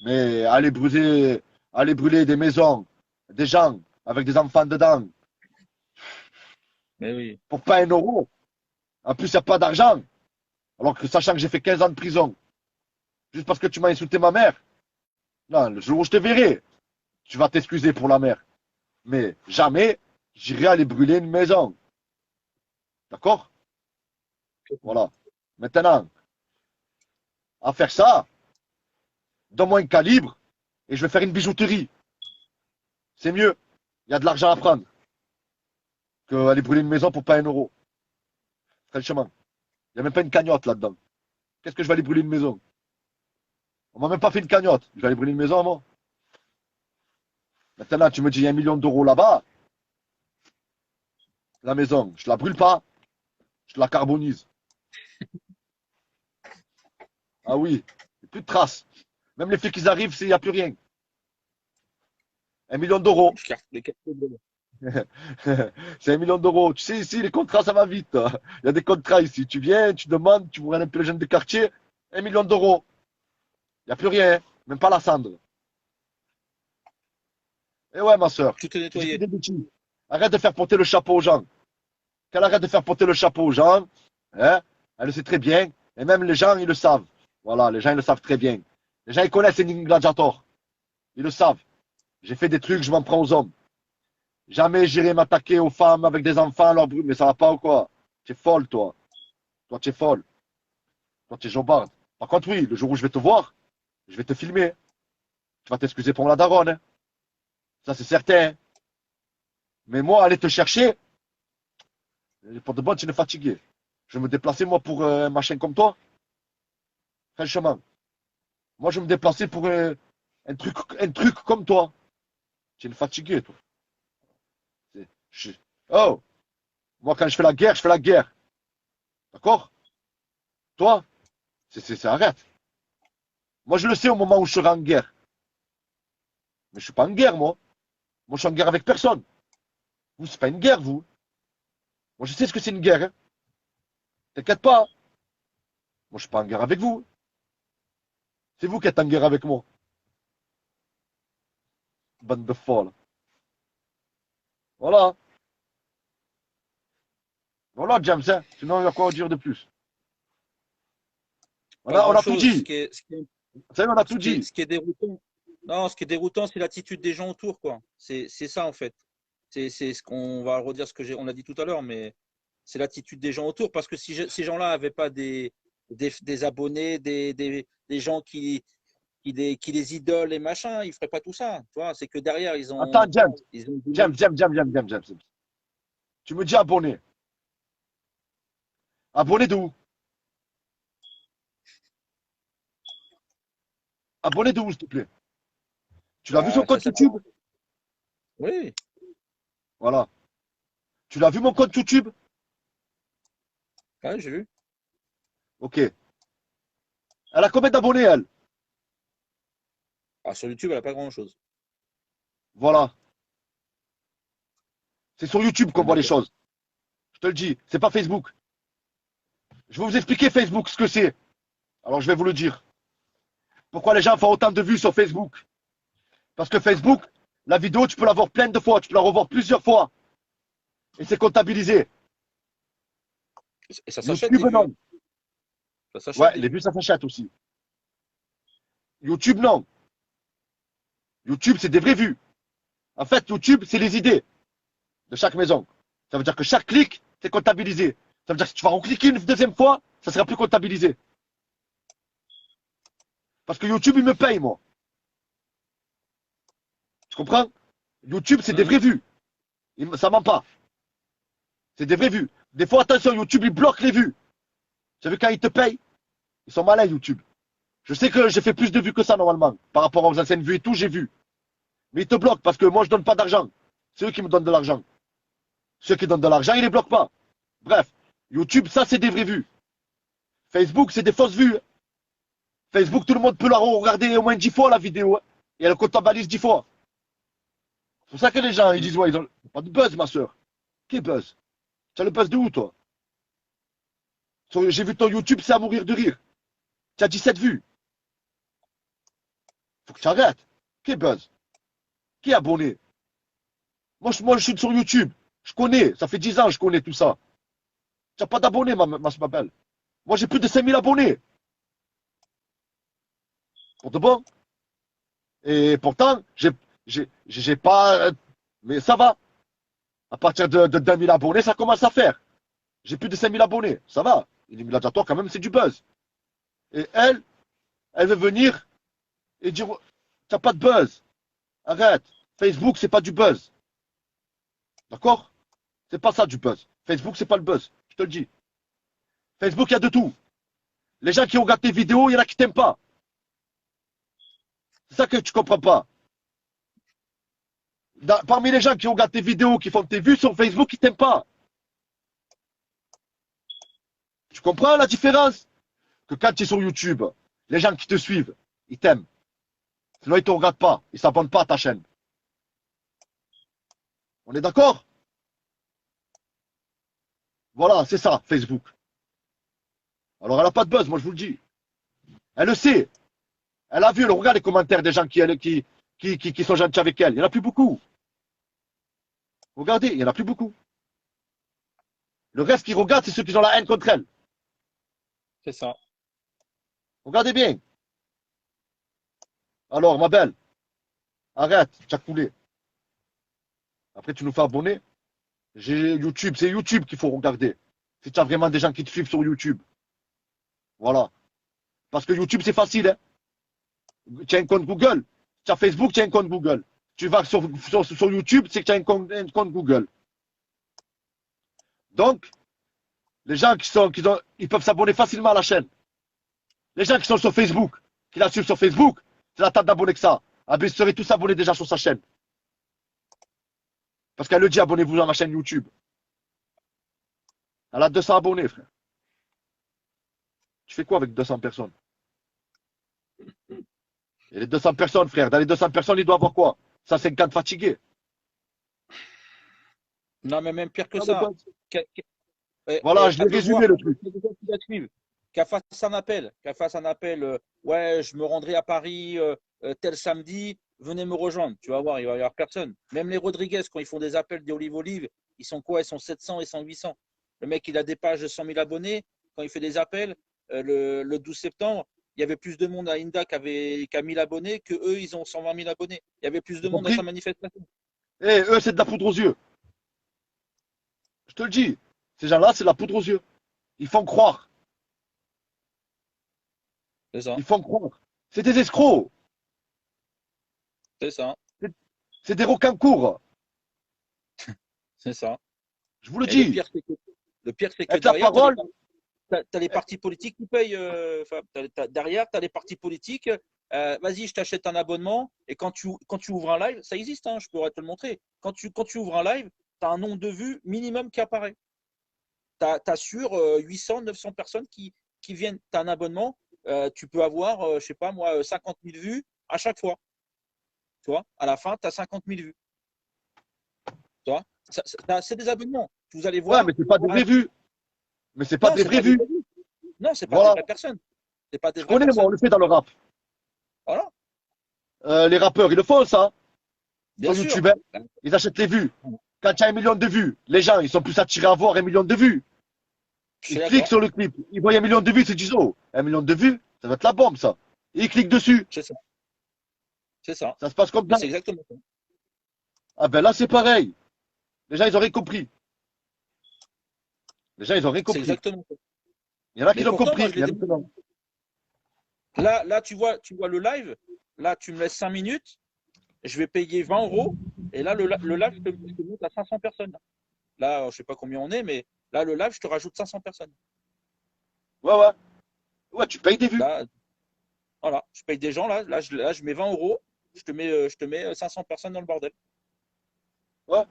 Mais aller brûler des maisons, des gens avec des enfants dedans, Mais oui. pour pas 1 euro. En plus, il n'y a pas d'argent. Alors que sachant que j'ai fait 15 ans de prison, juste parce que tu m'as insulté ma mère. Non, le jour où je te verrai, tu vas t'excuser pour la mère. Mais jamais, j'irai aller brûler une maison. D'accord? Voilà. Maintenant, à faire ça, donne-moi un calibre et je vais faire une bijouterie. C'est mieux. Il y a de l'argent à prendre qu'aller brûler une maison pour pas 1 euro. Franchement. Il n'y a même pas une cagnotte là-dedans. Qu'est-ce que je vais aller brûler une maison? On m'a même pas fait une cagnotte. Je vais aller brûler une maison, moi. Maintenant, tu me dis, il y a 1 million d'euros là-bas. La maison, je la brûle pas. Je la carbonise. Ah oui. Il n'y a plus de traces. Même les flics, ils arrivent, il n'y a plus rien. 1 million d'euros. Je carte les cartes de- C'est 1 million d'euros. Tu sais, ici, les contrats, ça va vite. Il y a des contrats ici. Tu viens, tu demandes, tu vois un peu les jeunes de quartier. 1 million d'euros. Il n'y a plus rien. Même pas la cendre. Et ouais, ma soeur. Tout est J'ai fait nettoyé. des bêtises. Arrête de faire porter le chapeau aux gens. Qu'elle arrête de faire porter le chapeau aux gens. Hein? Elle le sait très bien. Et même les gens, ils le savent. Voilà, les gens, ils le savent très bien. Les gens, ils connaissent Enigme Gladiator. Ils le savent. J'ai fait des trucs, je m'en prends aux hommes. Jamais j'irai m'attaquer aux femmes avec des enfants, leur brûler. Mais ça va pas ou quoi? Tu es folle, toi. Toi, tu es folle. Toi, tu es jobarde. Par contre, oui, le jour où je vais te voir, je vais te filmer. Tu vas t'excuser pour la daronne. Hein. Ça, c'est certain. Mais moi, aller te chercher, pour de bon, tu es fatigué. Je vais me déplacer, moi, pour un machin comme toi. Franchement. Moi, je vais me déplacer pour un truc comme toi. Tu es fatigué, toi. Je- Oh, moi, quand je fais la guerre, je fais la guerre. D'accord? Toi, arrête. Moi, je le sais au moment où je serai en guerre. Mais je suis pas en guerre, moi. Moi, je suis en guerre avec personne. Vous, c'est pas une guerre, vous. Moi, je sais ce que c'est une guerre. Hein. T'inquiète pas. Moi, je suis pas en guerre avec vous. C'est vous qui êtes en guerre avec moi. Bande de folles. Voilà. Voilà, James. Hein. Sinon, il y a quoi à dire de plus? Pas On a tout grand-chose. dit. Vous savez, on a tout dit. Ce qui est déroutant, non, ce qui est déroutant, c'est l'attitude des gens autour, quoi. C'est ça, en fait. C'est ce qu'on va redire, on a dit tout à l'heure, mais c'est l'attitude des gens autour. Parce que si ces gens-là n'avaient pas des abonnés, des gens qui les idolent et machin, ils feraient pas tout ça. Tu vois, c'est que derrière, Attends, James. ils ont James. Tu me dis abonné. Abonné de où? Abonné de où, s'il te plaît? Tu l'as vu son ça compte s'appelle. YouTube? Oui, Voilà. Tu l'as vu mon compte YouTube? ouais, j'ai vu. Ok. Elle a combien d'abonnés, elle? Ah, sur YouTube, elle a pas grand-chose. Voilà. C'est sur YouTube On qu'on est voit les d'accord. choses. Je te le dis. C'est pas Facebook. Je vais vous expliquer Facebook ce que c'est. Alors, je vais vous le dire. Pourquoi les gens font autant de vues sur Facebook? Parce que Facebook, la vidéo, tu peux la voir plein de fois. Tu peux la revoir plusieurs fois. Et c'est comptabilisé. Et ça s'achète YouTube, les vues. non. Ça s'achète Ouais, les les vues. vues, ça s'achète aussi. YouTube, non. YouTube, c'est des vraies vues. En fait, YouTube, c'est les idées de chaque maison. Ça veut dire que chaque clic, c'est comptabilisé. Ça veut dire que si tu vas recliquer une deuxième fois, ça sera plus comptabilisé. Parce que YouTube, il me paye, moi. Tu comprends? YouTube, c'est des Mhm. vraies vues. Ça ment pas. C'est des vraies vues. Des fois, attention, YouTube, il bloque les vues. Tu as vu quand ils te payent? Ils sont malins, YouTube. Je sais que j'ai fait plus de vues que ça, normalement. Par rapport aux anciennes vues et tout, j'ai vu. Mais ils te bloquent parce que moi, je donne pas d'argent. C'est eux qui me donnent de l'argent. Ceux qui donnent de l'argent, ils les bloquent pas. Bref, YouTube, ça, c'est des vraies vues. Facebook, c'est des fausses vues. Facebook, tout le monde peut la regarder au moins 10 fois la vidéo. Et elle comptabilise 10 fois. C'est pour ça que les gens, ils disent, ouais, ils ont pas de buzz, ma soeur. Qui est buzz? Tu as le buzz de où, toi? J'ai vu ton YouTube, c'est à mourir de rire. Tu as 17 vues. Faut que tu arrêtes. Qui est buzz? Qui est abonné? Moi, je suis sur YouTube. Je connais. Ça fait 10 ans que je connais tout ça. Tu n'as pas d'abonnés, ma belle. Moi, j'ai plus de 5000 abonnés. Pour de bon. Et pourtant, j'ai pas. Mais ça va. À partir de 2000 abonnés, ça commence à faire. J'ai plus de 5000 abonnés. Ça va. L'éliminatoire, quand même, c'est du buzz. Et elle veut venir et dire, t'as pas de buzz. Arrête. Facebook, c'est pas du buzz. D'accord? C'est pas ça du buzz. Facebook, c'est pas le buzz. Je te le dis. Facebook, il y a de tout. Les gens qui regardent tes vidéos, il y en a qui t'aiment pas. C'est ça que tu comprends pas. Parmi les gens qui regardent tes vidéos, qui font tes vues sur Facebook, ils t'aiment pas. Tu comprends la différence? Que quand tu es sur YouTube, les gens qui te suivent, ils t'aiment. Sinon, ils te regardent pas. Ils s'abonnent pas à ta chaîne. On est d'accord? Voilà, c'est ça, Facebook. Alors, elle a pas de buzz, moi, je vous le dis. Elle le sait. Elle a vu, elle regarde les commentaires des gens qui sont gentils avec elle. Il n'y en a plus beaucoup. Regardez, il n'y en a plus beaucoup. Le reste qui regarde, c'est ceux qui ont la haine contre elle. C'est ça. Regardez bien. Alors, ma belle, arrête, tu as coulé. Après, tu nous fais abonner. J'ai YouTube, c'est YouTube qu'il faut regarder. Si tu as vraiment des gens qui te suivent sur YouTube. Voilà. Parce que YouTube, c'est facile. Hein. Tu as un compte Google. Tu as Facebook, tu as un compte Google. Tu vas sur YouTube, c'est que tu as un compte Google. Donc, les gens ils peuvent s'abonner facilement à la chaîne. Les gens qui sont sur Facebook, qui la suivent sur Facebook, c'est la table d'abonnés que ça. Ah ben, ils seraient tous abonnés déjà sur sa chaîne. Parce qu'elle le dit, abonnez-vous à ma chaîne YouTube. Elle a 200 abonnés, frère. Tu fais quoi avec 200 personnes? Et les 200 personnes, frère, dans les 200 personnes, il doit avoir quoi? 150 fatigués. Non, mais même pire que Non, mais ça. bon, voilà, je Elle l'ai veut voir résumé le truc. les gens qui la suivent. Qu'elle fasse un appel. Qu'elle fasse un appel. Ouais, je me rendrai à Paris tel samedi. Venez me rejoindre. Tu vas voir, il va y avoir personne. Même les Rodriguez, quand ils font des appels des Olive, ils sont quoi? Ils sont 700 et 100, 800. Le mec, il a des pages de 100 000 abonnés. Quand il fait des appels, le 12 septembre, il y avait plus de monde à Inda qui a 1000 abonnés que eux, ils ont 120 000 abonnés. Il y avait plus de T'as monde à sa compris? manifestation. Eh, eux, c'est de la poudre aux yeux. Je te le dis. Ces gens-là, c'est de la poudre aux yeux. Ils font croire. C'est ça. Ils font croire. C'est des escrocs. C'est ça, C'est des requins courts. c'est ça. Je vous le Et le dis. pire, c'est que, le pire, c'est que Avec la derrière, parole, t'as les partis politiques qui payent. Fab. Derrière, tu as les partis politiques. Vas-y, je t'achète un abonnement. Et quand tu ouvres un live, ça existe, hein, je pourrais te le montrer. Quand tu ouvres un live, tu as un nombre de vues minimum qui apparaît. Tu as sur 800, 900 personnes qui viennent. Tu as un abonnement. Tu peux avoir, je sais pas moi, 50 000 vues à chaque fois. Tu vois, à la fin, tu as 50 000 vues. Tu vois, c'est des abonnements. Vous allez ouais, voir. mais c'est pas des vraies vues. Mais c'est pas Non, des c'est vraies pas des vues. vraies vues. Non, c'est pas des Voilà. vraies personnes. C'est pas des Je vraies connais, moi, on personnes. le fait dans le rap. Voilà, Les rappeurs, ils le font, ça. bien Sur sûr. YouTube, hein. Ils achètent les vues. Quand il y a 1 million de vues, les gens, ils sont plus attirés à voir 1 million de vues. Je suis Ils cliquent d'accord. sur le clip. Ils voient 1 million de vues, ils se disent, oh, 1 million de vues, ça va être la bombe, ça. Et ils cliquent dessus. C'est ça. C'est ça. Ça se passe comme Mais ça. c'est exactement ça. Ah ben là, c'est pareil. Les gens, ils ont rien compris. Les gens, ils ont rien C'est compris. exactement ça. Il y en a qui Mais l'ont pourtant, moi, compris. je Il l'ai y en a qui non. là, tu vois le live. Là, tu me laisses 5 minutes. Je vais payer 20 €. Et là, le live, je te monte à 500 personnes. Là, je sais pas combien on est, mais là, le live, je te rajoute 500 personnes. Ouais, ouais. Ouais, tu payes des vues. Là, voilà. Je paye des gens. Là, je mets 20 €. Je te mets 500 personnes dans le bordel. Ouais.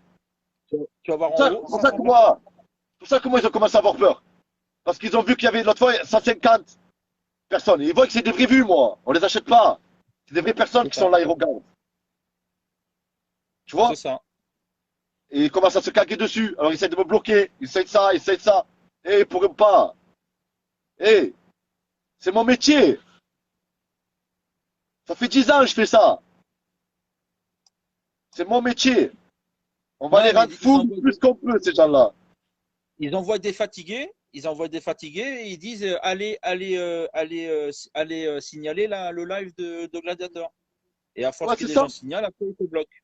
Tu vas voir C'est en ça, haut c'est pour ça 500 que personnes. moi, c'est pour ça que moi, ils ont commencé à avoir peur. Parce qu'ils ont vu qu'il y avait l'autre fois 150 personnes. Ils voient que c'est des vraies vues, moi. On les achète pas. C'est des vraies personnes C'est qui sont ça. là, ils regardent. Tu C'est vois? ça. Et ils commencent à se caguer dessus. Alors ils essaient de me bloquer. Ils essaient de ça, ils essaient de ça. Eh, ils pourraient pas. Eh, c'est mon métier. Ça fait 10 ans que je fais ça. C'est mon métier. On va les Non, mais rendre fous le plus qu'on peut, ces gens-là. ils envoient des fatigués. Ils envoient des fatigués et ils disent allez signaler le live de Gladiator. Et à force Ouais, que c'est les ça. gens signalent, après ils te bloquent.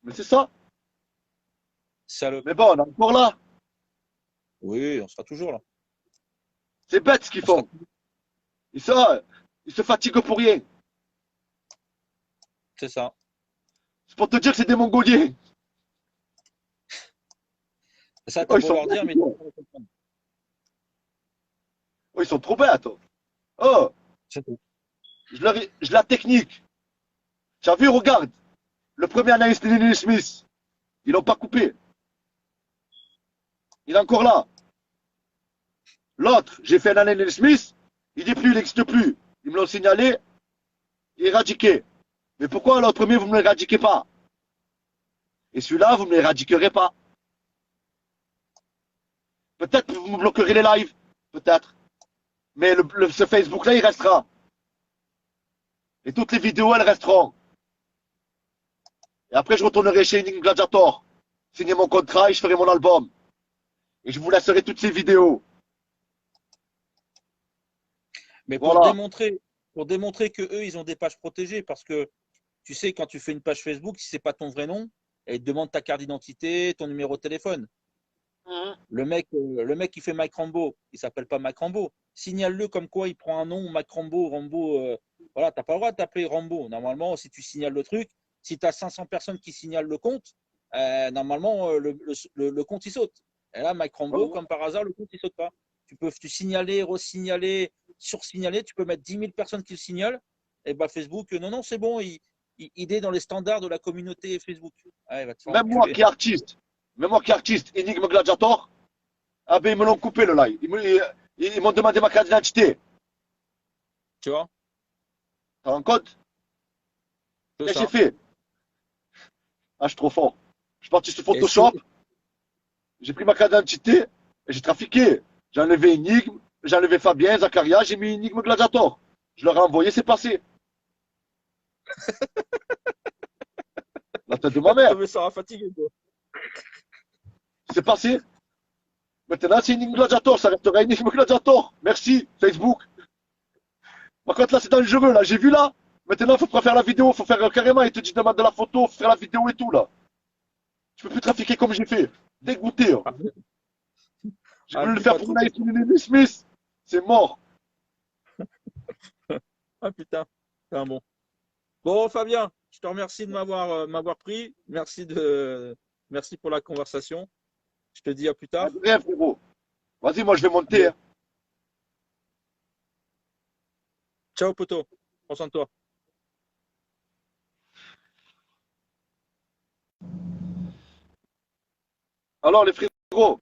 Mais c'est ça. Salope. Mais bon, on est encore là. Oui, on sera toujours là. C'est bête ce qu'ils On sera font. Ils se, ils se fatiguent pour rien. C'est ça. C'est pour te dire que c'est des Mongoliens. Ça, Oh, t'as ils beau sont leur dire, bêtes, mais ils quoi. vont pas le comprendre. Oh, ils sont trop bêtes. Oh, C'est tout. je la technique. Tu as vu, regarde. Le premier analyste Lenny Smith. Ils l'ont pas coupé. Il est encore là. L'autre, j'ai fait un analyse Smith. Il dit plus, il n'existe plus. Ils me l'ont signalé, éradiqué. Mais pourquoi l'autre premier, vous ne me l'éradiquez pas? Et celui-là, vous ne me l'éradiquerez pas. Peut-être que vous me bloquerez les lives. Peut-être. Mais ce Facebook-là, il restera. Et toutes les vidéos, elles resteront. Et après, je retournerai chez Ning Gladiator. Signer mon contrat et je ferai mon album. Et je vous laisserai toutes ces vidéos. Mais Voilà. pour démontrer que eux, ils ont des pages protégées, parce que tu sais, quand tu fais une page Facebook, si c'est pas ton vrai nom, elle te demande ta carte d'identité, ton numéro de téléphone. Le mec qui fait Mike Rambo, il s'appelle pas Mike Rambo. Signale-le comme quoi il prend un nom, Mike Rambo, Rambo. Voilà, t'as pas le droit de t'appeler Rambo. Normalement, si tu signales le truc, si tu as 500 personnes qui signalent le compte, normalement, le compte il saute. Et là, Mike Rambo, comme par hasard, le compte il saute pas. Tu signaler, resignaler, sursignaler, tu peux mettre 10 000 personnes qui le signalent. Et bah Facebook, non, non, c'est bon, il est dans les standards de la communauté Facebook. Ah, il va te faire Même moi enculer. qui est artiste, même moi qui est artiste, Enigme Gladiator, ah ben ils me l'ont coupé le live. Ils m'ont demandé ma carte d'identité. Tu vois, Tu te rends compte? c'est Qu'est-ce que ça. j'ai fait? Ah, je suis trop fort. Je suis parti sur Et sur, Photoshop, j'ai pris ma carte d'identité et j'ai trafiqué. J'ai enlevé Enigme, j'ai enlevé Fabien, Zacharia, j'ai mis Enigme Gladiator. Je leur ai envoyé, c'est passé. La tête de ma ah, mère, mais ça va fatiguer, toi. c'est passé. Maintenant, c'est Enigme Gladiator, ça restera Enigme Gladiator. Merci, Facebook. Par contre, là, c'est dangereux, là, j'ai vu là. Maintenant, il faut pas faire la vidéo, il faut faire carrément, il te dit demande de la photo, faut faire la vidéo et tout, là. Je peux plus trafiquer comme j'ai fait. Dégoûté. Hein. J'ai Ah, voulu me le dis faire pas pour trop. Naïf Smith. C'est mort. Ah putain. C'est un bon. Bon, Fabien, Je te remercie de m'avoir pris. Merci pour la conversation. Je te dis à plus tard. Rien, frérot. Vas-y, moi, je vais monter. Hein. Ciao, poto. Prends soin de toi. Alors, les frérots,